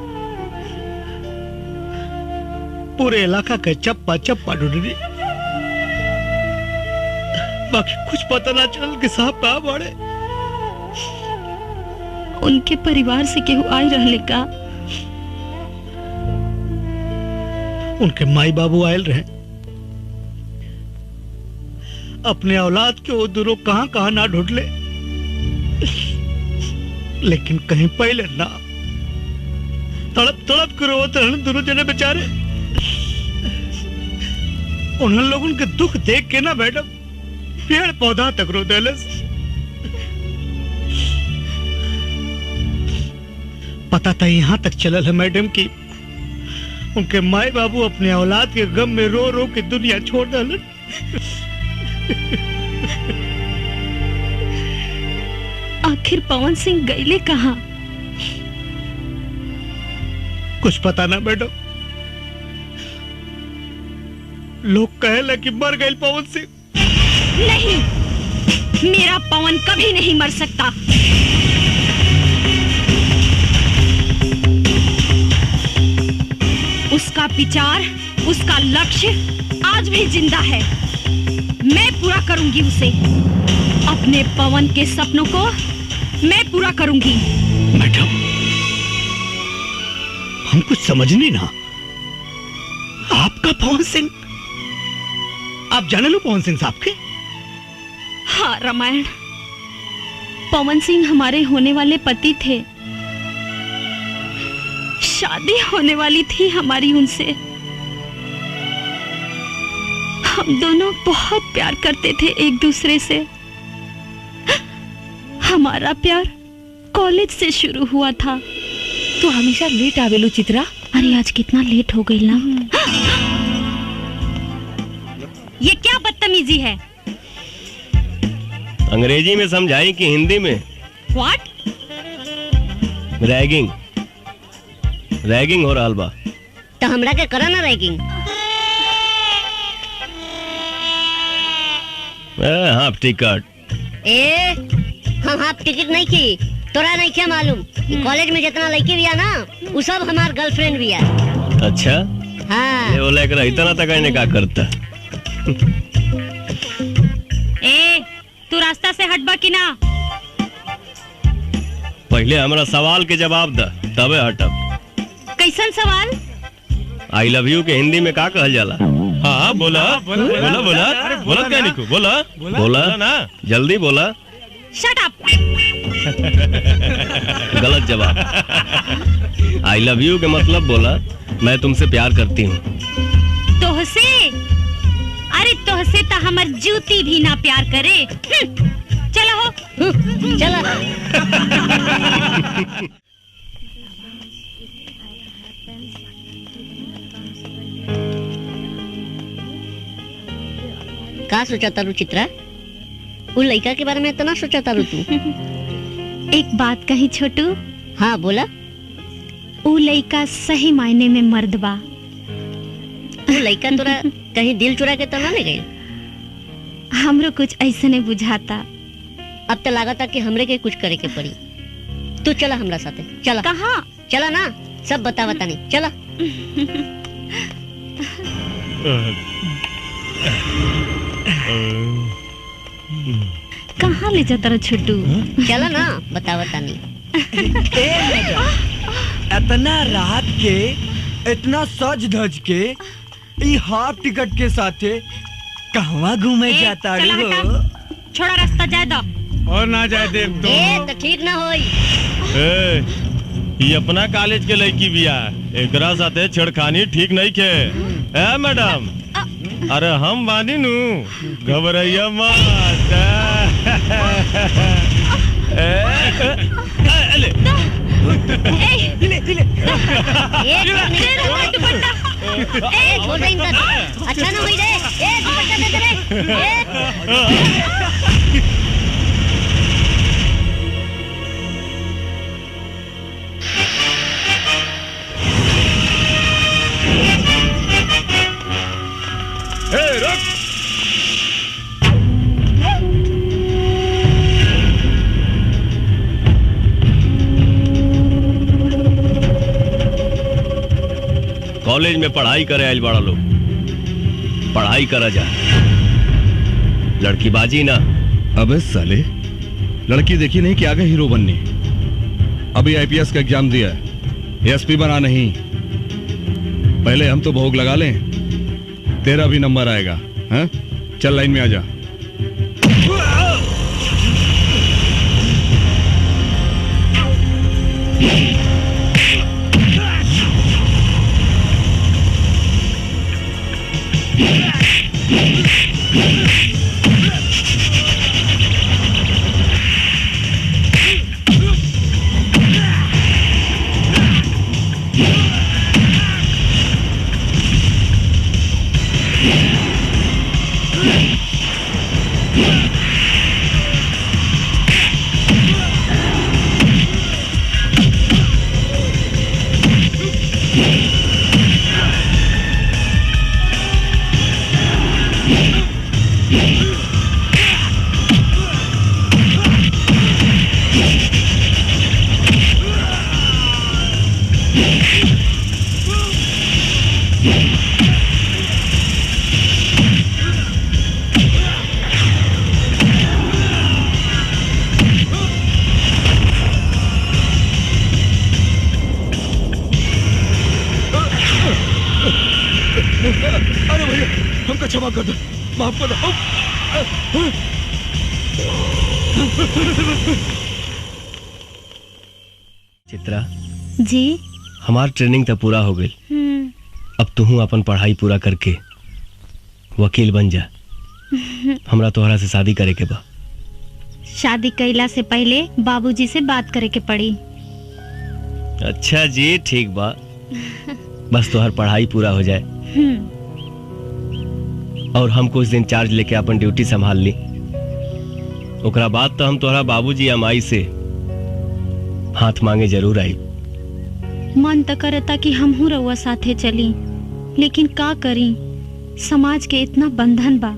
पूरे इलाका के चप्पा चप्पा ढूंढनी, बाकी कुछ पता ना चल कि साहब कहाँ बाड़े। उनके परिवार से केहू आई रहले का? उनके माई बाबू आयल रहे, अपने औलाद के वो दोनों कहां कहां ना ढूंढ ले, लेकिन कहीं पहले ना। तड़प तड़प कर रोते हैं दोनों जने बेचारे। उन लोगों के दुख देख के ना मैडम पेड़ पौधा तक रो देलस। पता था यहां तक चलल है मैडम कि उनके माए बाबू अपने औलाद के गम में रो रो के दुनिया छोड़ डालन। आखिर पवन सिंह गईले कहाँ? कुछ पता ना मैडम, लोग कहे कि मर गए पवन सिंह। नहीं, मेरा पवन कभी नहीं मर सकता। उसका विचार, उसका लक्ष्य आज भी जिंदा है। मारूंगी उसे। अपने पवन के सपनों को मैं पूरा करूंगी। मैडम, हम कुछ समझ नहीं ना। आपका पवन सिंह, आप जाने लो पवन सिंह साहब के? हाँ रामायण, पवन सिंह हमारे होने वाले पति थे। शादी होने वाली थी हमारी उनसे। हम दोनों बहुत प्यार करते थे एक दूसरे से। हमारा प्यार कॉलेज से शुरू हुआ था। तो हमेशा लेट आवेलू चित्रा। अरे आज कितना लेट हो गई ना। ये क्या बदतमीजी है? अंग्रेजी में समझाई कि हिंदी में? व्हाट? रैगिंग, रैगिंग हो रहल बा। तो हमरा के करा ना रैगिंग। Half ticket. हम हाफ टिकट नहीं की। तोरा नहीं क्या मालूम? कॉलेज में जितना लड़की भी है ना, वो सब हमार गर्लफ्रेंड भी है। अच्छा हाँ। ये बोला कर इतना तक इन्हें क्या करता? तू रास्ता से हटबा कि ना? पहले हमारा सवाल के जवाब द, तबे हटब। कैसन सवाल? आई लव यू के हिंदी में का कहल जाला? हाँ बोला बोला बोला बोला बोला क्या निकू बोला बोला ना, जल्दी बोला। Shut up. गलत जवाब। आई लव यू के मतलब बोला मैं तुमसे प्यार करती हूँ। तोहसे? अरे तोहसे तो हमर जूती भी ना प्यार करे। चलो हो। चलो। का सोचा तारू चित्रा? वो लड़का के बारे में इतना सोचा तारू तू? एक बात कही छोटू। हाँ बोला। वो लड़का सही मायने में मर्द बा। वो लड़का तोरा कहीं दिल चुरा के तो ना ले गई? हमरो कुछ ऐसे नहीं बुझाता। अब तो लगा था कि हमरे के कुछ करे के पड़ी। तू चला हमरा साथे। चला। कहाँ? चला ना, सब बता नहीं। चला। कहाँ ले जाता रहा छोटू? चला ना, बता नहीं। इतना रात के, इतना सज धज के, ई हाफ टिकट के साथे कहवा घूमे जाता हो? छोड़ा रास्ता जाए दो। और ना जाए दे तो ठीक ना होई। ये अपना कॉलेज के लड़की बिया, एकरा साथे छेड़खानी ठीक नहीं के। ए मैडम, अरे हम बानी नू, घबराइया मत। अच्छा ना हुई रे। रुक। कॉलेज में पढ़ाई करे आइल बड़ा लोग, पढ़ाई करा जा, लड़की बाजी ना। अबे साले, लड़की देखी नहीं कि आगे हीरो बनने। अभी आईपीएस का एग्जाम दिया, एसपी बना नहीं। पहले हम तो भोग लगा लें, तेरा भी नंबर आएगा। हाँ? चल लाइन में आ जा। माफ कर दो, माफ कर दो। चित्रा जी। हमार ट्रेनिंग तो पूरा हो गई। अब तू अपन पढ़ाई पूरा करके वकील बन जा। हमरा तोहरा से शादी करे के बा। शादी कैला से पहले बाबूजी से बात करे के पड़ी। अच्छा जी, ठीक बा। बस तोहर पढ़ाई पूरा हो जाए और हम कुछ दिन चार्ज लेके अपन ड्यूटी संभाल ली। ओकरा बाद तो हम तोहरा बाबूजी या माई से हाथ मांगे जरूर आई। मन तो करता कि हम हूँ रउआ साथे चली, लेकिन का करी, समाज के इतना बंधन बा।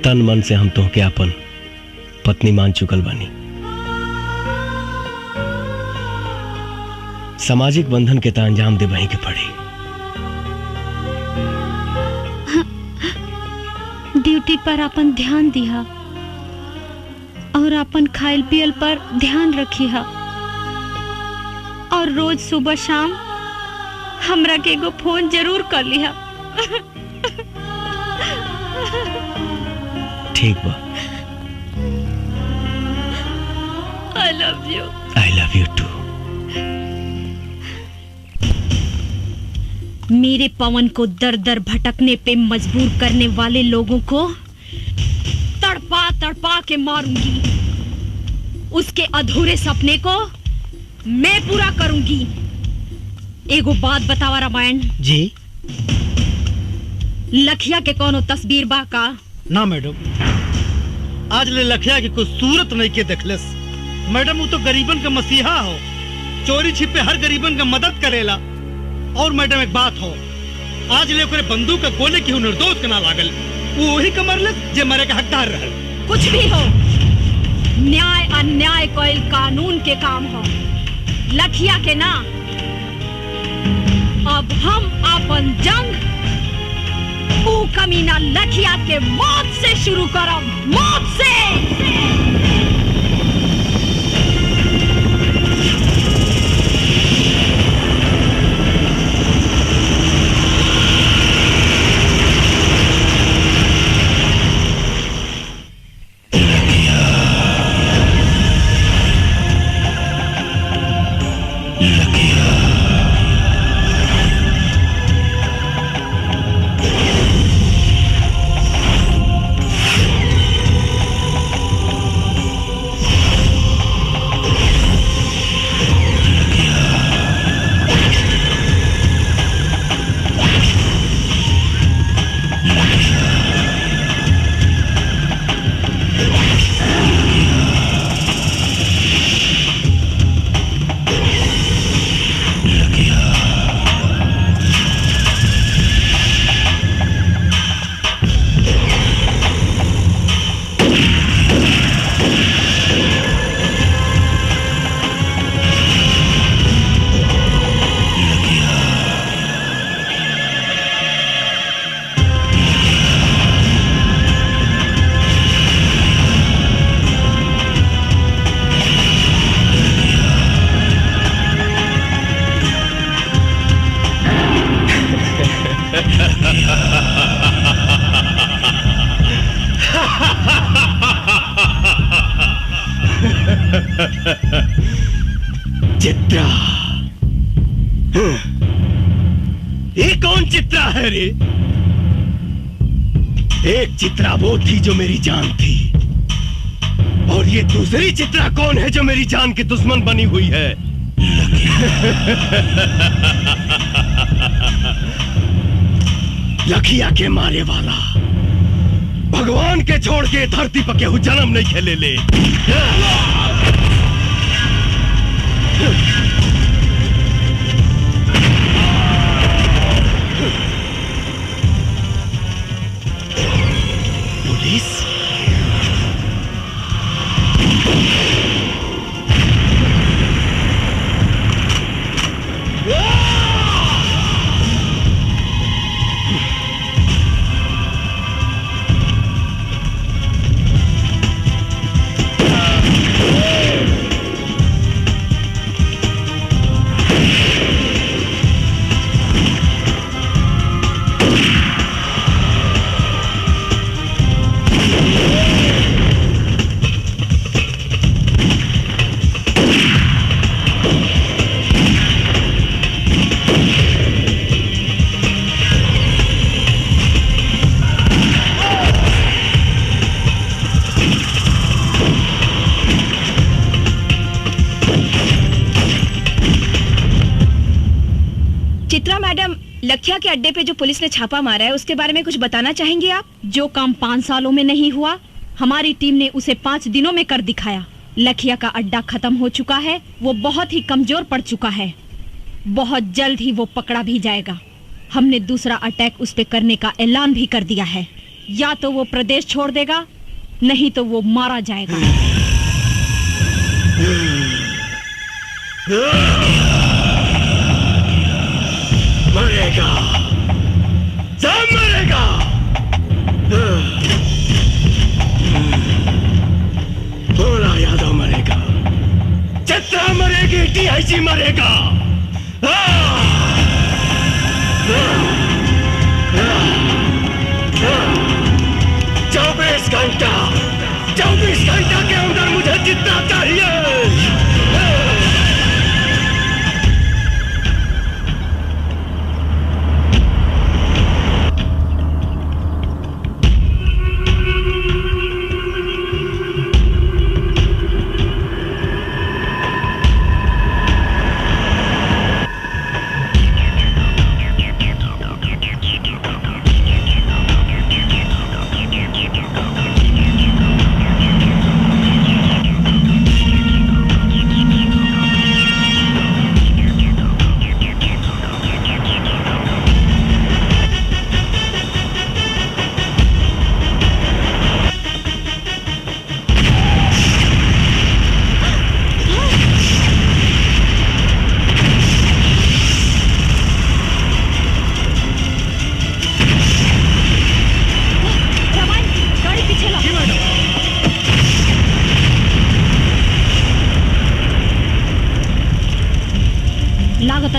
तन मन से हम तोहके अपन पत्नी मान चुकल बानी। सामाजिक बंधन के अंजाम दे वहीं के पड़ी। ड्यूटी पर अपन ध्यान दिहा और अपन खाइल पियल पर ध्यान रखिहा और रोज सुबह शाम हमरा के एगो फोन जरूर कर लिहा। ठीक बा। I love you. I love you too. मेरे पवन को दर दर भटकने पे मजबूर करने वाले लोगों को तड़पा तड़पा के मारूंगी। उसके अधूरे सपने को मैं पूरा करूंगी। एगो बात बतावा रामायण जी। लखिया के कोनो तस्वीर बा का? ना मैडम, आज ले लखिया की कुछ सूरत नहीं के देखलस। मैडम वो तो गरीबन का मसीहा हो, चोरी छिपे हर गरीबन का मदद करेला। और मैडम एक बात हो, आज ले ओकरे बंदूक का गोले की निर्दोष के ना लागल, वो वही कमरलस जे मरे का हकदार रहल। कुछ भी हो, न्याय अन्याय कोई कानून के काम हो। लखिया के ना, अब हम अपन जंग ऊ कमीना लखिया के मौत से शुरू करब, मौत से। चित्रा, ये कौन चित्रा है रे? एक चित्रा वो थी जो मेरी जान थी, और ये दूसरी चित्रा कौन है जो मेरी जान की दुश्मन बनी हुई है? लखिया के मारे वाला भगवान के छोड़ के धरती पर केहू जन्म नहीं खेले ले। पुलिस लखिया के अड्डे पे जो पुलिस ने छापा मारा है उसके बारे में कुछ बताना चाहेंगे आप? जो काम 5 सालों में नहीं हुआ, हमारी टीम ने उसे 5 दिनों में कर दिखाया। लखिया का अड्डा खत्म हो चुका है, वो बहुत ही कमजोर पड़ चुका है। बहुत जल्द ही वो पकड़ा भी जाएगा। हमने दूसरा अटैक उस पे करने का ऐलान भी कर दिया है। या तो वो प्रदेश छोड़ देगा, नहीं तो वो मारा जाएगा। मरेगा, सब मरेगा। भोला यादव मरेगा, चित्रा मरेगी, DIG मरेगा। 24 घंटा के अंदर मुझे जितना चाहिए।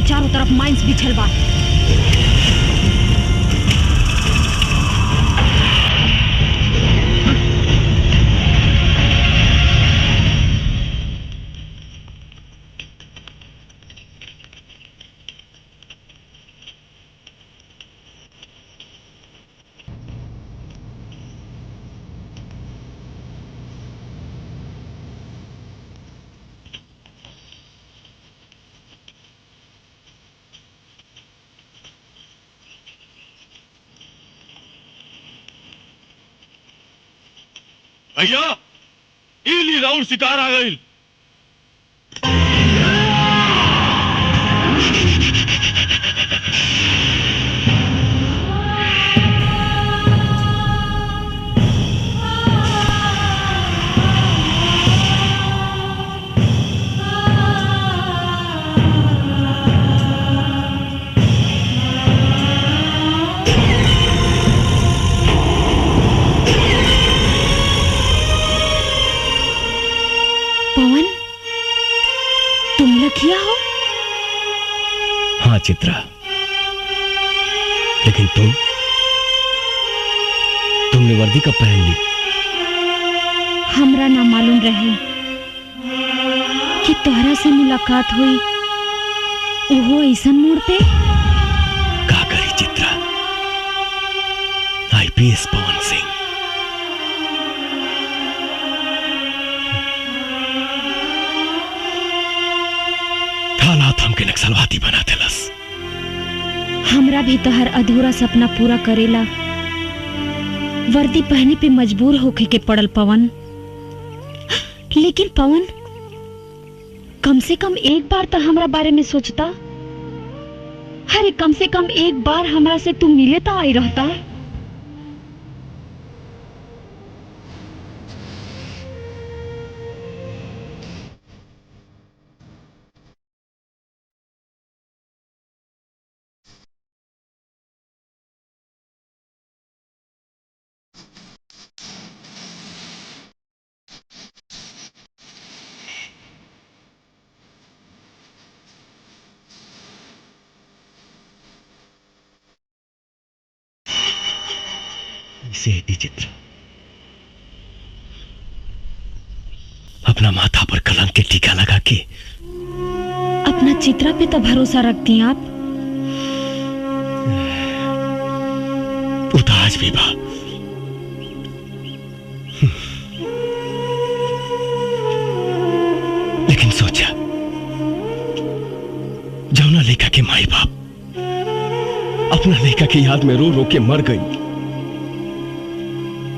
चारों तरफ माइंस बिछल बा। भैया इली राउंड शिकार आ गई। चित्रा, लेकिन तुमने वर्दी कब पहन ली? हमरा ना मालूम रहे कि तोहरा से मुलाकात हुई वो ऐसा मोड़ पे। का करी चित्रा, IPS पवन सिंह हालात हमके नक्सलवादी बना देलस। हमरा भी तो हर अधूरा सपना पूरा करेला वर्दी पहने पे मजबूर होके के पड़ल पवन। लेकिन पवन, कम से कम एक बार तो हमरा बारे में सोचता। अरे कम से कम एक बार हमरा से तू मिले तो आई रहता। चित्र अपना माथा पर कलंक के टीका लगा के अपना चित्रा पे तो भरोसा रखती हैं आप। उदास भी बा, लेकिन सोचा जौना लेखा के माई बाप अपना लड़का की याद में रो रो के मर गई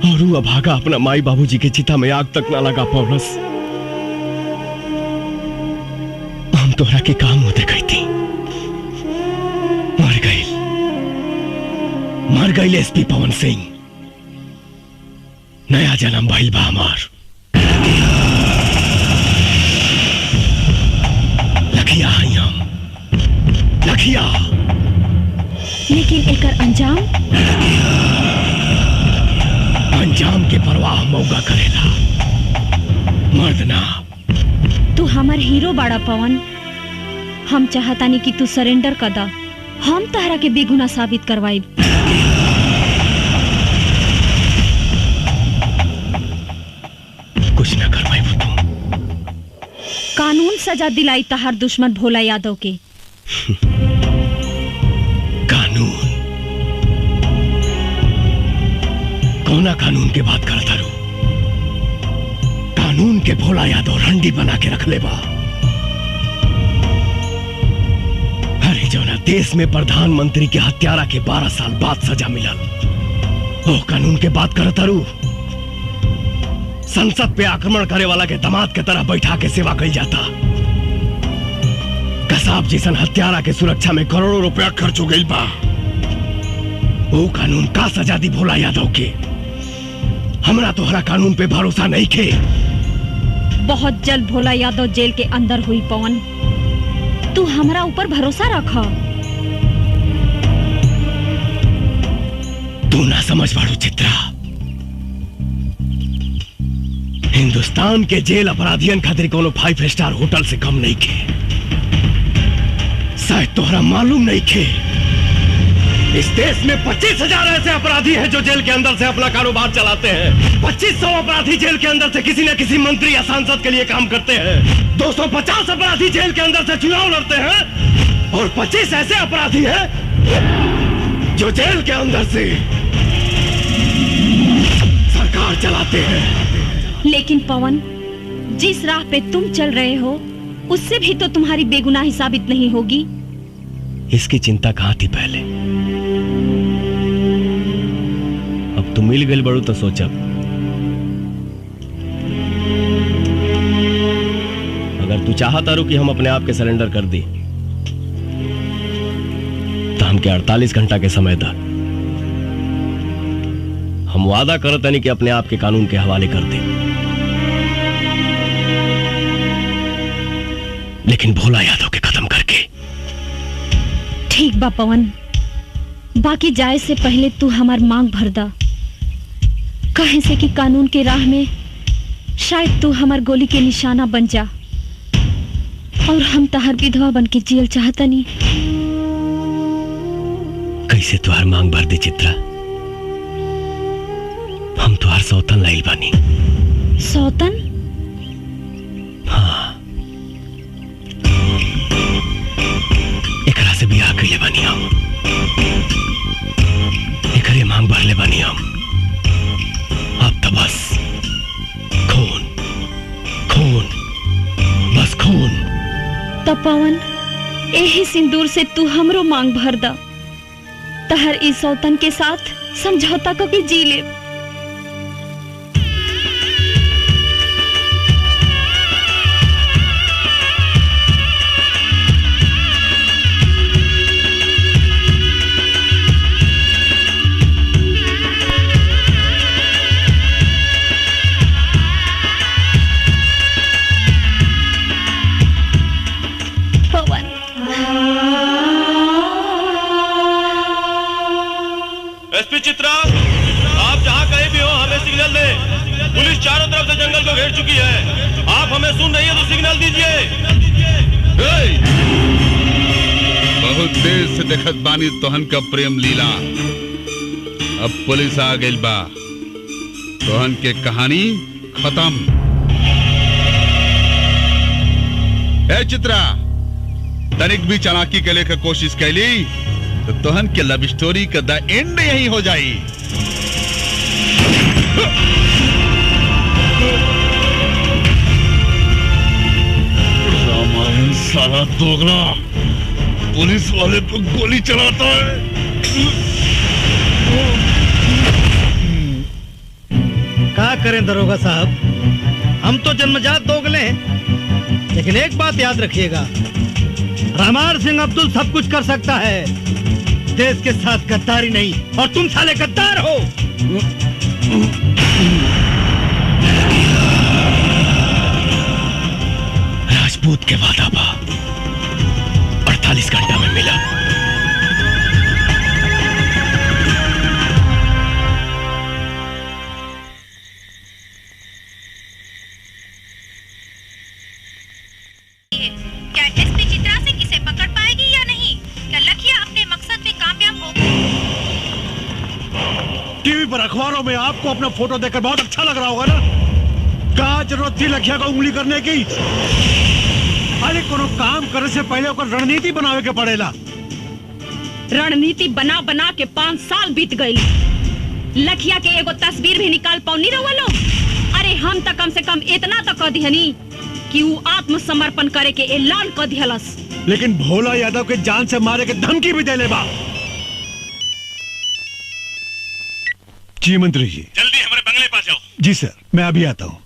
और वो अभागा अपना माई बाबूजी के चिता में आग तक ना लगा पौलस। हम तोहरा के काम होते गई थी, मर गई एसपी पवन सिंह। नया जन्म भइल बा हमार। लखिया हई हम, लखिया। लेकिन एकर अंजाम के परवाह मौका करेला, मर्द ना। तू हमार हीरो बाड़ा पवन। हम चाहतानी कि तू सरेंडर कर दा, हम तहरा के बेगुनाह साबित करवाई। कुछ ना करवाई वो तुम। कानून सजा दिलाई तहार दुश्मन भोला यादव के। कानून? कौना कानून के बात करता रू? कानून के भोला यादव रंडी बना के रख ले बा। अरे जौना देश में प्रधानमंत्री के हत्यारा के 12 साल बाद सजा मिलल, ओ कानून के बात करता रू? संसद पे आक्रमण करे वाला के दामाद के तरह बैठा के सेवा कई जाता। कसाब जैसन हत्यारा के सुरक्षा में करोड़ों रुपया खर्च हो गई बा। वो कानून का सजा दी भोला यादव के? हमरा तोहरा कानून पे भरोसा नहीं खे। बहुत जल्द भोला यादव जेल के अंदर हुई पवन। तू हमरा ऊपर भरोसा रखा। तू ना समझ पाड़ू चित्रा। हिंदुस्तान के जेल अपराधियन खातिर कोनो 5 स्टार होटल से कम नहीं खे। शायद तोहरा मालूम नहीं खे, इस देश में 25,000 ऐसे अपराधी हैं जो जेल के अंदर से अपना कारोबार चलाते हैं। 2500 अपराधी जेल के अंदर से किसी न किसी मंत्री या सांसद के लिए काम करते हैं। 250 अपराधी जेल के अंदर से चुनाव लड़ते हैं और 25 ऐसे अपराधी हैं जो जेल के अंदर से सरकार चलाते हैं। लेकिन पवन, जिस राह पे तुम चल रहे हो उससे भी तो तुम्हारी बेगुनाही साबित नहीं होगी। इसकी चिंता कहां थी पहले? अब तुम मिल गई बड़ू तो सोचब। अगर तू चाहता रू कि हम अपने आप के सरेंडर कर दी तो हमके 48 घंटा के समय दा। हम वादा करते नहीं कि अपने आप के कानून के हवाले कर दे। लेकिन भोला यादव के खत्म करके। ठीक बा पवन, बाकी जाए से पहले तू हमार मांग भर दा। कहे से कि कानून के राह में शायद तू हमार गोली के निशाना बन जा और हम तहार विधवा बन के जियल चाहता नहीं। कैसे तुहार मांग भर दे चित्रा? हम तुहार सौतन लाइल बानी। सौतन? हाँ, एकरा से बियाह कइले बानी हम। एकरे मांग भर ले बानी हम। अब तो बस खून, खून, बस खून। तो पवन, यही सिंदूर से तू हमरो मांग भर दा। तहर इस सौतन के साथ समझौता करके जी ले। एसपी चित्रा, आप जहां कहीं भी हो हमें सिग्नल दें। पुलिस चारों तरफ से जंगल को घेर चुकी है। आप हमें सुन रही है तो सिग्नल दीजिए। बहुत देर से देखत बानी तोहन का प्रेम लीला। अब पुलिस आ गई बा। तोहन के कहानी खत्म। ए चित्रा, तनिक भी चालाकी के लेकर कोशिश कैली तो तोहन के लव स्टोरी का द एंड यही हो जाई। रामायण साला दोगला पुलिस वाले पर गोली चलाता है। हैं दरोगा साहब, हम तो जन्मजात दोगले हैं, लेकिन एक बात याद रखिएगा, रामार सिंह अब्दुल सब कुछ कर सकता है, देश के साथ गद्दारी नहीं, और तुम साले गद्दार हो। राजपूत के वादा बा 48 घंटा में मिला। क्या एसपी चित्रा सिंह इसे पकड़ पाएगी या नहीं? क्या लखिया अपने मकसद में कामयाब होगा? टीवी पर अखबारों में आपको अपना फोटो देखकर बहुत अच्छा लग रहा होगा ना? क्या जरूरत थी लखिया को उंगली करने की? अरे कोनो काम करे से पहले ओकर रणनीति बनावे के पड़ेला। रणनीति बना बना के 5 साल बीत गई। लखिया के एगो तस्वीर भी निकाल पाऊनी रहुआ लोग। अरे हम तो कम से कम इतना तो कह दिहनी कि वो आत्मसमर्पण करे के ऐलान कर दिहलस। लेकिन भोला यादव के जान से मारे के धमकी भी देले बा। जी मंत्री जी, जल्दी हमारे बंगले पास जाओ। जी सर, मैं अभी आता हूँ।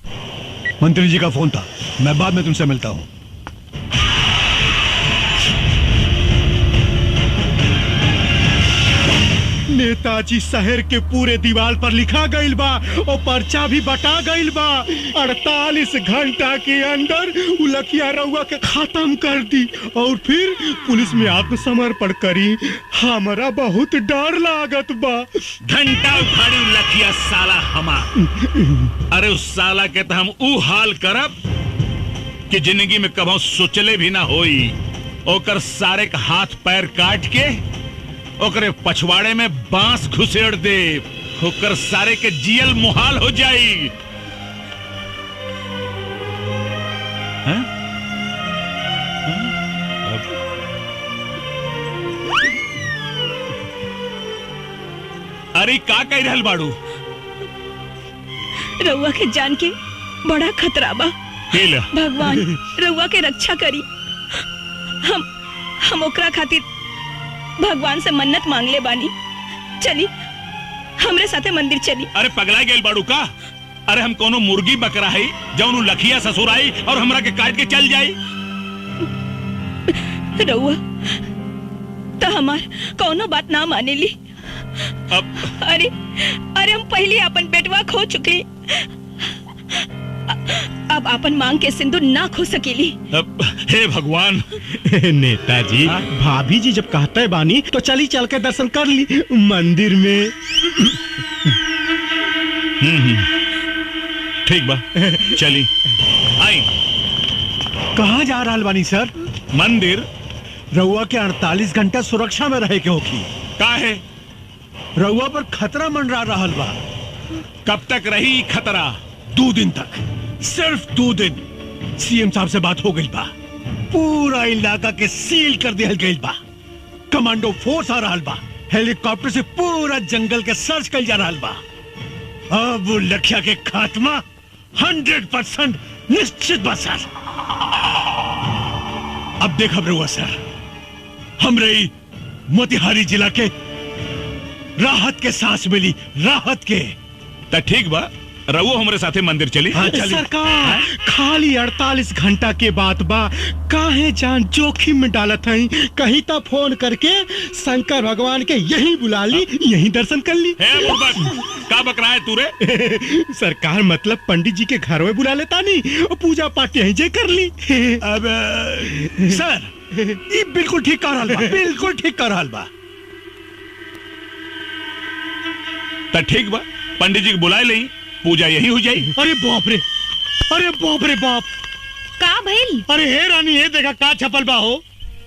मंत्री जी का फोन था, मैं बाद में तुमसे मिलता हूँ। नेताजी शहर के पूरे दीवार पर लिखा गईल बा और पर्चा भी बटा गईल बा। 48 घंटा के अंदर लखिया रउआ के खत्म कर दी और फिर पुलिस में आत्मसमर्पण करी। हमारा बहुत डर लागत बा। घंटा उखाड़ी लखिया साला हमा। अरे उस साला के तो हम ऊ हाल करब कि जिंदगी में कभी सोचले भी ना होई। ओकर सारे का हाथ पैर काट के ओकरे पछवाड़े में बांस घुसेड़ दे। ओकर सारे के जियल मुहाल हो जाई। हाँ? अरे का कह रहल बाड़ू? रउआ के जान के बड़ा खतरा बा। भगवान रउआ के रक्षा करी। हम ओकरा खातिर भगवान से मन्नत मांग ले बानी। चली हमरे साथे मंदिर चली। अरे पगला गेल बाड़ू का? अरे हम कोनो मुर्गी बकरा है जौन लखिया ससुर आई और हमरा के काट के चल जाई। रउआ तो हमार कोनो बात ना माने ली। अरे हम पहले अपन बेटवा खो चुके, अब अपन मांग के सिंदूर ना खो सकेली। हे भगवान। नेताजी, भाभी जी जब कहते बानी तो चली चल के दर्शन कर ली मंदिर में। ठीक बा, चली आई। कहाँ जा रहा बानी सर? मंदिर। रउआ के 48 घंटा सुरक्षा में रहे के होगी। काहे? रउआ पर खतरा मंडरा रहल बा। कब तक रही खतरा? 2 दिन तक, सिर्फ 2 दिन। सीएम साहब से बात हो गई बा, पूरा इलाका के सील कर दिया गई बा। कमांडो फोर्स आ रहा बा, हेलीकॉप्टर से पूरा जंगल के सर्च कर जा रहा बा। अब वो लखिया के खात्मा 100% निश्चित बा सर। अब देखा रहुआ सर, हमरे मोतिहारी जिला के राहत के सांस मिली, राहत के। तो ठीक बा, रवो हमारे साथे मंदिर चली। हाँ, सरकार खाली 48 घंटा के बाद बा, काहे जान जोखिम में डालत हई। कहीं तो फोन करके शंकर भगवान के यहीं बुला ली, यहीं दर्शन कर ली। का बकरा है तू रे? सरकार मतलब पंडित जी के घर में बुला लेता नहीं और पूजा पाठ यहीं जे कर ली। अब सर ये बिल्कुल ठीक कर रहा बा, बिल्कुल ठीक कर रहा बा। तो ठीक बा, पंडित जी को बुलाए ले, पूजा यही हो जाई। अरे बाप रे, अरे बाप रे बाप। का भइल? अरे हे रानी, हे देखा का छपल बा हो।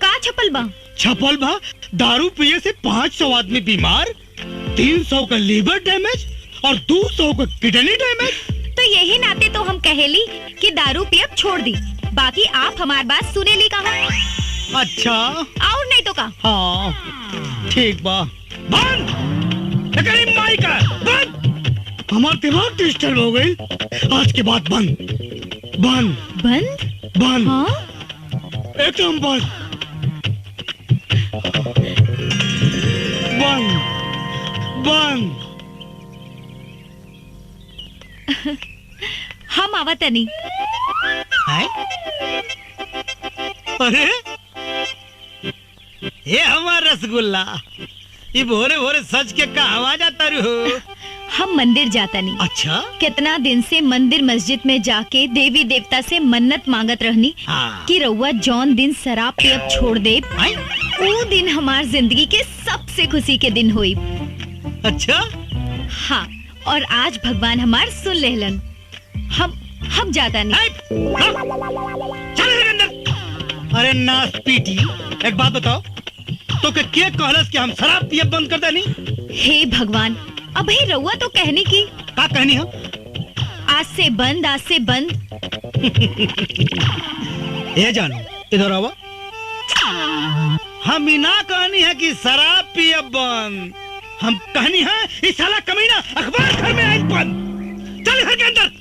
का छपल बा? छपल बा दारू पिए से 500 आदमी बीमार, 300 का लीवर डैमेज और 200 का किडनी डैमेज। तो यही नाते तो हम कहेली कि दारू पियब छोड़ दी, बाकी आप हमार बात सुने ली कहा। अच्छा और नहीं तो का। हाँ ठीक बा। बंद माई का बंद। हमार दिमाग डिस्टर्ब हो गई। आज के बाद बंद बंद बंद बंद। हाँ? एकदम बंद बंद बंद। हम आवतनी। अरे ये हमारा रसगुल्ला, ये भोरे भोरे सच के का आवाज आता रू। हम मंदिर जाता नहीं। अच्छा, कितना दिन से मंदिर मस्जिद में जाके देवी देवता से मन्नत मांगत रहनी कि रउआ जौन दिन शराब पियब छोड़ दे, वो दिन हमार जिंदगी के सबसे खुशी के दिन हुई। अच्छा हाँ, और आज भगवान हमार सुन लेहलन। हम जाता नहीं। अरे नास पीटी, एक बात बताओ, तो के कहलस कि हम शराब पियब बंद कर देनी? हे भगवान, अब ही रउआ तो कहने की का कहनी हो? आज से बंद, आज से बंद। ये जानो, इधर आओ। हम ना कहनी है कि शराब पियब बंद, हम कहनी है इस साला कमीना अखबार घर में आज बंद। चल घर के अंदर।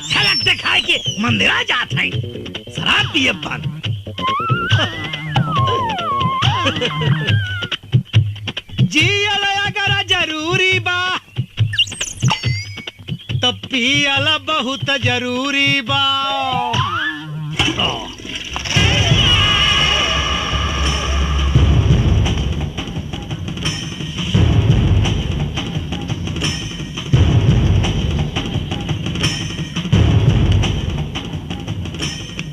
झलक दिखाए के मंदिर आ जात है, शराब पियब बंद। जियला अगर जरूरी बा तो पियला बहुत जरूरी बा।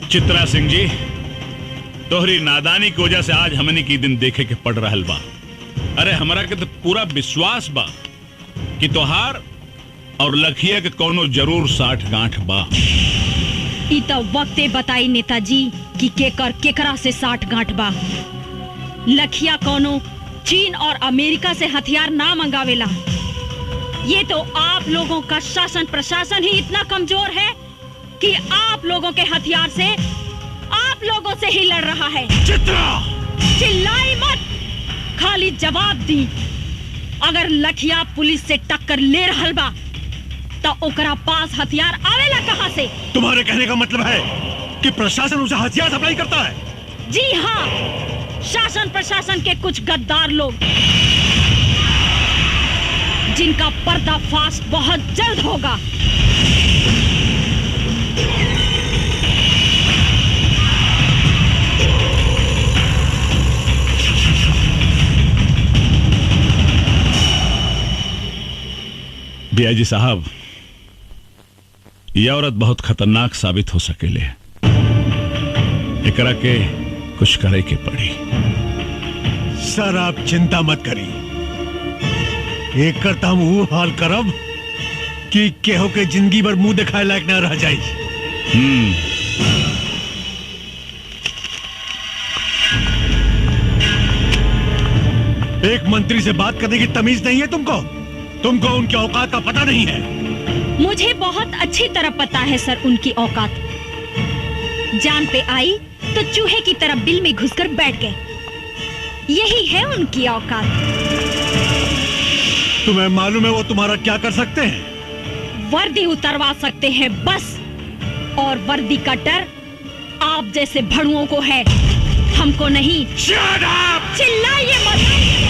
चित्रा सिंह जी, तोहरी नादानी की वजह से आज हमने की दिन देखे के पड़ रहल बा। अरे हमरा के तो पूरा विश्वास बा कि तोहार और लखिया के कोनो जरूर साठ गांठ बा। ई तो वक्ते बताई नेताजी कि केकरा से साठ गांठ बा। लखिया कोनो चीन और अमेरिका से हथियार ना मंगावेला। ये तो आप लोगों का शासन प्रशासन ही इतना कमजोर है कि आप लोगों के हथियार से आप लोगों से ही लड़ रहा है। चित्रा! चिल्लाई मत, खाली जवाब दी। अगर लखिया पुलिस से टक्कर ले रहल बा तो ओकरा पास हथियार आवेला कहां से? तुम्हारे कहने का मतलब है कि प्रशासन उसे हथियार सप्लाई करता है? जी हाँ, शासन प्रशासन के कुछ गद्दार लोग जिनका पर्दाफाश बहुत जल्द होगा। डीआईजी साहब, यह औरत बहुत खतरनाक साबित हो सकेले। एकरा के कुछ करे के पड़ी। सर आप चिंता मत करी, एक करता हम वो हाल करब कि केहो के जिंदगी भर मुंह दिखाए लायक न रह जाए। एक मंत्री से बात करने की तमीज नहीं है तुमको उनके औकात का पता नहीं है। मुझे बहुत अच्छी तरह पता है सर उनकी औकात। जान पे आई तो चूहे की तरह बिल में घुसकर बैठ गए। यही है उनकी औकात। तुम्हें मालूम है वो तुम्हारा क्या कर सकते हैं? वर्दी उतरवा सकते हैं बस, और वर्दी का डर आप जैसे भड़ुओं को है, हमको नहीं। Shut up! चिल्लाइए मत।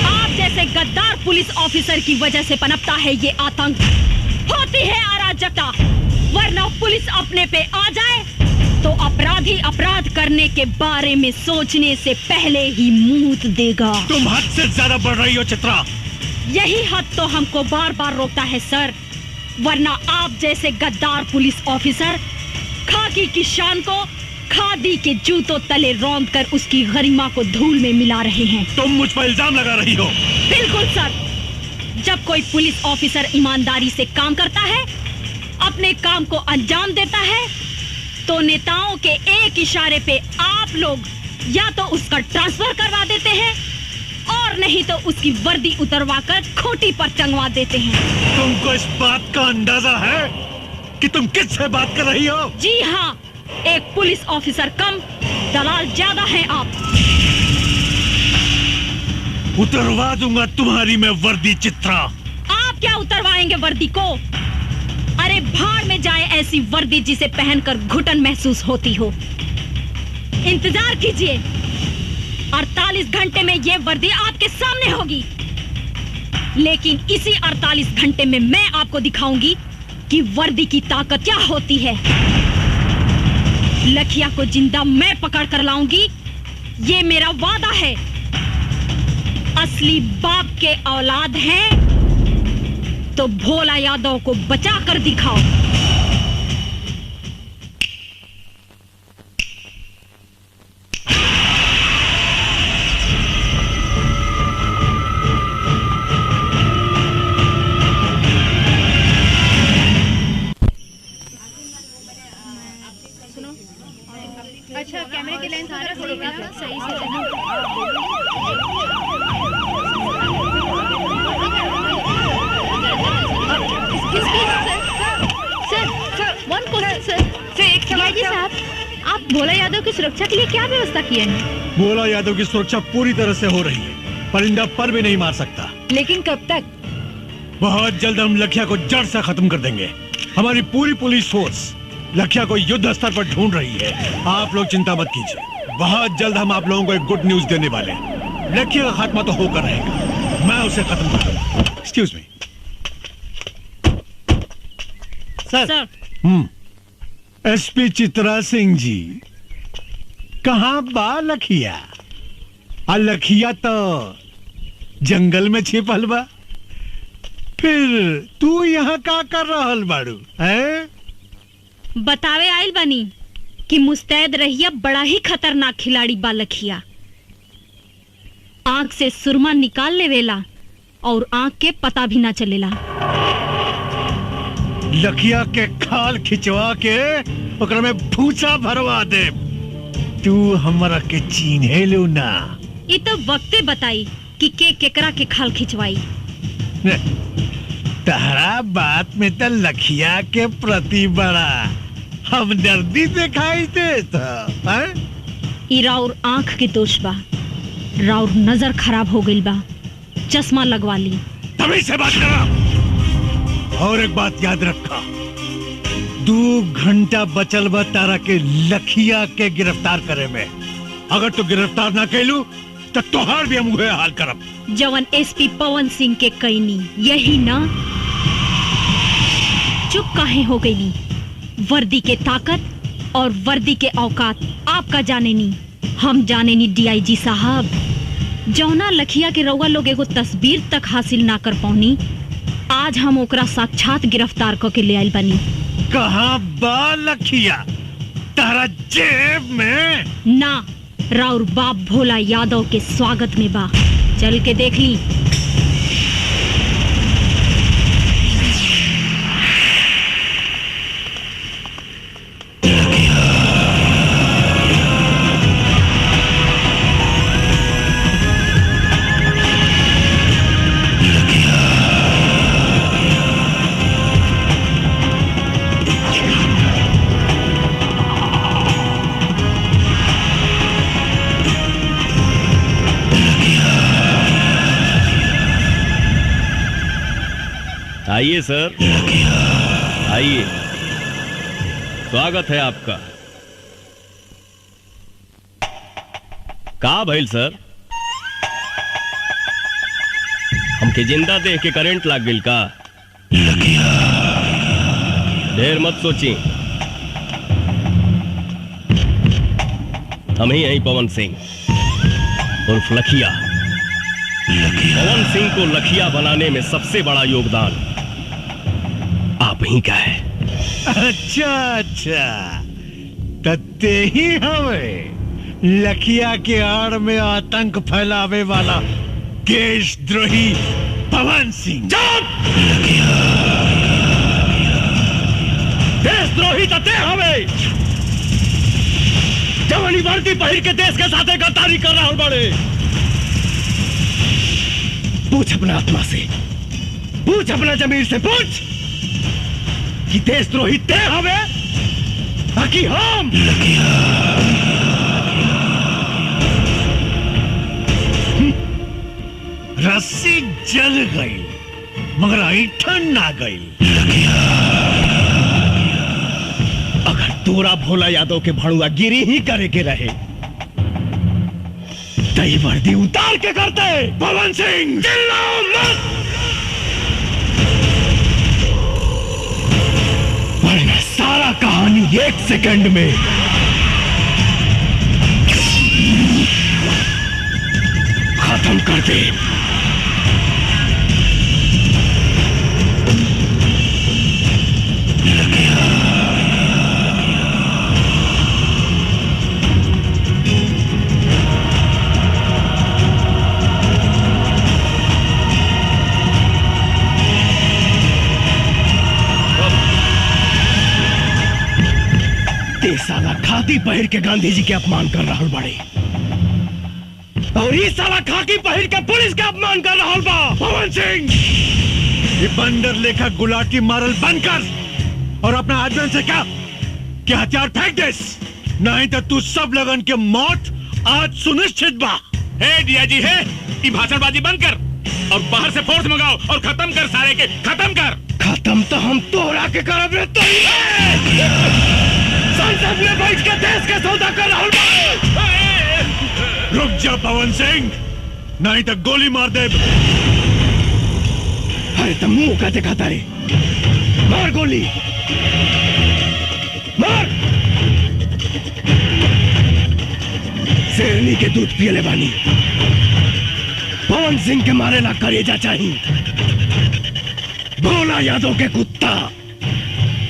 आप जैसे गद्दार पुलिस ऑफिसर की वजह से पनपता है ये आतंक, होती है अराजकता। वरना पुलिस अपने पे आ जाए तो अपराधी अपराध करने के बारे में सोचने से पहले ही मूत देगा। तुम हद से ज्यादा बढ़ रही हो चित्रा। यही हद तो हमको बार बार रोकता है सर, वरना आप जैसे गद्दार पुलिस ऑफिसर खाकी की शान को खादी के जूतों तले रौंद कर उसकी गरिमा को धूल में मिला रहे हैं। तुम मुझ पर इल्जाम लगा रही हो। बिल्कुल सर, जब कोई पुलिस ऑफिसर ईमानदारी से काम करता है, अपने काम को अंजाम देता है, तो नेताओं के एक इशारे पे आप लोग या तो उसका ट्रांसफर करवा देते हैं और नहीं तो उसकी वर्दी उतरवाकर खूंटी पर टंगवा देते हैं। तुमको इस बात का अंदाजा है कि तुम किससे बात कर रही हो? जी हाँ, एक पुलिस ऑफिसर कम, दलाल ज्यादा हैं आप। उतरवा दूंगा तुम्हारी मैं वर्दी चित्रा। आप क्या उतरवाएंगे वर्दी को? अरे भाड़ में जाए ऐसी वर्दी जिसे पहनकर घुटन महसूस होती हो। इंतजार कीजिए, 48 घंटे में ये वर्दी आपके सामने होगी। लेकिन इसी 48 घंटे में मैं आपको दिखाऊंगी कि वर्दी की ताकत क्या होती है। लखिया को जिंदा मैं पकड़ कर लाऊंगी, ये मेरा वादा है। असली बाप के औलाद हैं तो भोला यादव को बचा कर दिखाओ। अच्छा, कैमरे की लेंस आ रहा है, सही से साहब, आप भोला यादव की सुरक्षा के लिए क्या व्यवस्था किए हैं? भोला यादव की सुरक्षा पूरी तरह से हो रही है, परिंदा पर भी नहीं मार सकता। लेकिन कब तक? बहुत जल्द हम लखिया को जड़ से खत्म कर देंगे। हमारी पूरी पुलिस फोर्स लखिया को युद्ध स्तर पर ढूंढ रही है। आप लोग चिंता मत कीजिए, बहुत जल्द हम आप लोगों को एक गुड न्यूज देने वाले हैं। लखिया का खात्मा तो होकर रहेगा, मैं उसे खत्म कर दूंगा। एक्सक्यूज मी सर। एसपी चित्रा सिंह जी, कहाँ बा लखिया? लखिया तो जंगल में छिपल बा, फिर तू यहाँ का कर रहल बाड़ू है? बतावे आइल बनी कि मुस्तैद रहिया बड़ा ही खतरनाक खिलाड़ी बा लखिया। आंख से सुरमा निकाल लेवेला और आंख के पता भी ना चलेला। लखिया के खाल खिंचवा के ओकरा में भूसा भरवा दे। तू हमरा के चीन्हे लो ना। ये तो वक्ते बताई कि केकरा के खाल खिंचवाई। तहरा बात में तो लखिया के प्रति बड़ा हमदर्दी दिखाई देता। ई राउर आंख के दोष बा, राउर नजर खराब हो गई बा, चश्मा लगवा ली। तभी से बात करा। और एक बात याद रखा, 2 घंटा बचल बा तारा के लखिया के गिरफ्तार करे में। अगर तू गिरफ्तार ना कैलू तो तोहार भी हम हुए हाल करब। जवन एसपी पवन सिंह के कैनी यही ना? चुप काहे हो गई? वर्दी के ताकत और वर्दी के औकात आपका जाने नी, हम जाने नी। डीआईजी साहब, जौना लखिया के रउआ लोग एगो तस्वीर तक हासिल ना कर पौनी, आज हम ओकरा साक्षात गिरफ्तार करके ले आइल बनी। कहाँ बा लखिया? तारा जेब में ना, राउर बाप भोला यादव के स्वागत में बा, चल के देख ली। आइए सर, आइए, स्वागत है आपका। का भइल सर? हमके जिंदा देख के करंट लाग गइल का? ढेर मत सोची, हम ही हैं पवन सिंह उर्फ लखिया। पवन सिंह को लखिया बनाने में सबसे बड़ा योगदान आप ही का है। अच्छा अच्छा, तत्ते ही हमें लखिया के आड़ में आतंक फैलावे वाला देशद्रोही पवन सिंह। देशद्रोही तते हमें जवानी वर्दी पहिर के देश के साथ गद्दारी कर रहा बड़े। पूछ अपना आत्मा से, पूछ अपना जमीर से, पूछ कि देशद्रोही ते हवे कि हम? रस्सी जल गई मगर ऐठन ना गई। अगर तोरा भोला यादव के भड़ुआ गिरी ही करे के रहे तई वर्दी उतार के करते। पवन सिंह, चिल्लाओ मत। 1 सेकंड में खत्म कर दे। साला खाकी पहिर के गांधी जी के अपमान कर रहा बड़े, और ये साला खाकी पहिर के पुलिस का अपमान कर रहा बा। पवन सिंह, ये बंदर लेखा गुलाटी मारल बंद कर और अपना आदमी से कहा कि हथियार फेंक दे, नहीं तो तू सब लगन के मौत आज सुनिश्चित बा। हे डिया जी, है ये भाषणबाजी बंद कर और बाहर से फोर्स मंगाओ और खत्म कर सारे के, खत्म कर। खत्म तो हम तोहरा के करब रे। संसद में बैठ के देश का सौदा कर रहा बा। रुक जा पवन सिंह, नहीं तो गोली मार दे। अरे तो मुंह का दिखाता रे, मार गोली मार। शेरनी के दूध पियले बानी, पवन सिंह के मारे ला करेजा चाहिए। भोला यादव के कुत्ता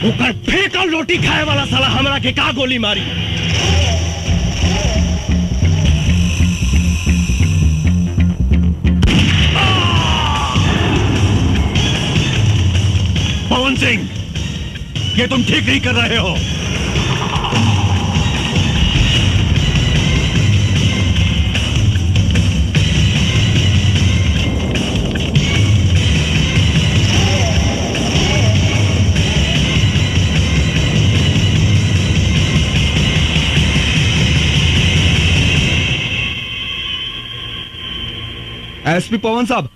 ऊपर फेंकल रोटी खाए वाला साला हमरा के का गोली मारी। पवन सिंह, ये तुम ठीक नहीं कर रहे हो। एसपी पवन साहब,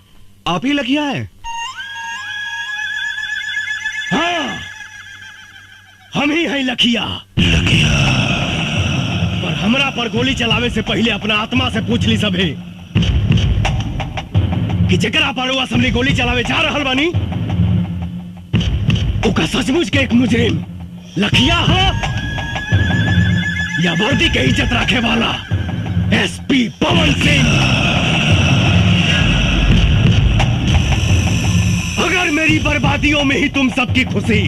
आप ही लखिया हैं? हाँ, हम ही हैं लखिया। पर हमरा पर गोली चलावे से पहले अपना आत्मा से पूछ ली सभे कि जकरा पर वो असम्बली गोली चलावे जा रहल बानी ओका सचमुच के एक मुजरिम लखिया हो या वर्दी के इज्जत रखे वाला एसपी पवन सिंह। अगर मेरी बर्बादियों में ही तुम सबकी खुशी,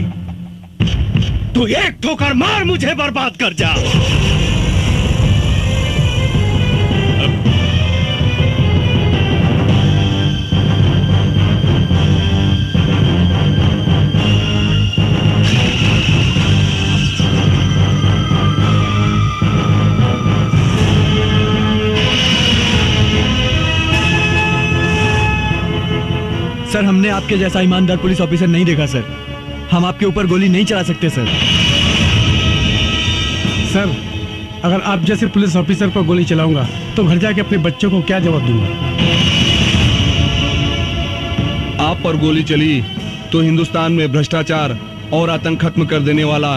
तो एक ठोकर मार मुझे बर्बाद कर जा। सर, हमने आपके जैसा ईमानदार पुलिस ऑफिसर नहीं देखा सर। हम आपके ऊपर गोली नहीं चला सकते सर। सर, अगर आप जैसे पुलिस ऑफिसर पर गोली चलाऊंगा तो घर जाके अपने बच्चों को क्या जवाब दूंगा? आप पर गोली चली तो हिंदुस्तान में भ्रष्टाचार और आतंक खत्म कर देने वाला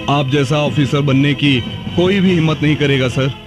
आप जैसा ऑफिसर बनने की कोई भी हिम्मत नहीं करेगा सर।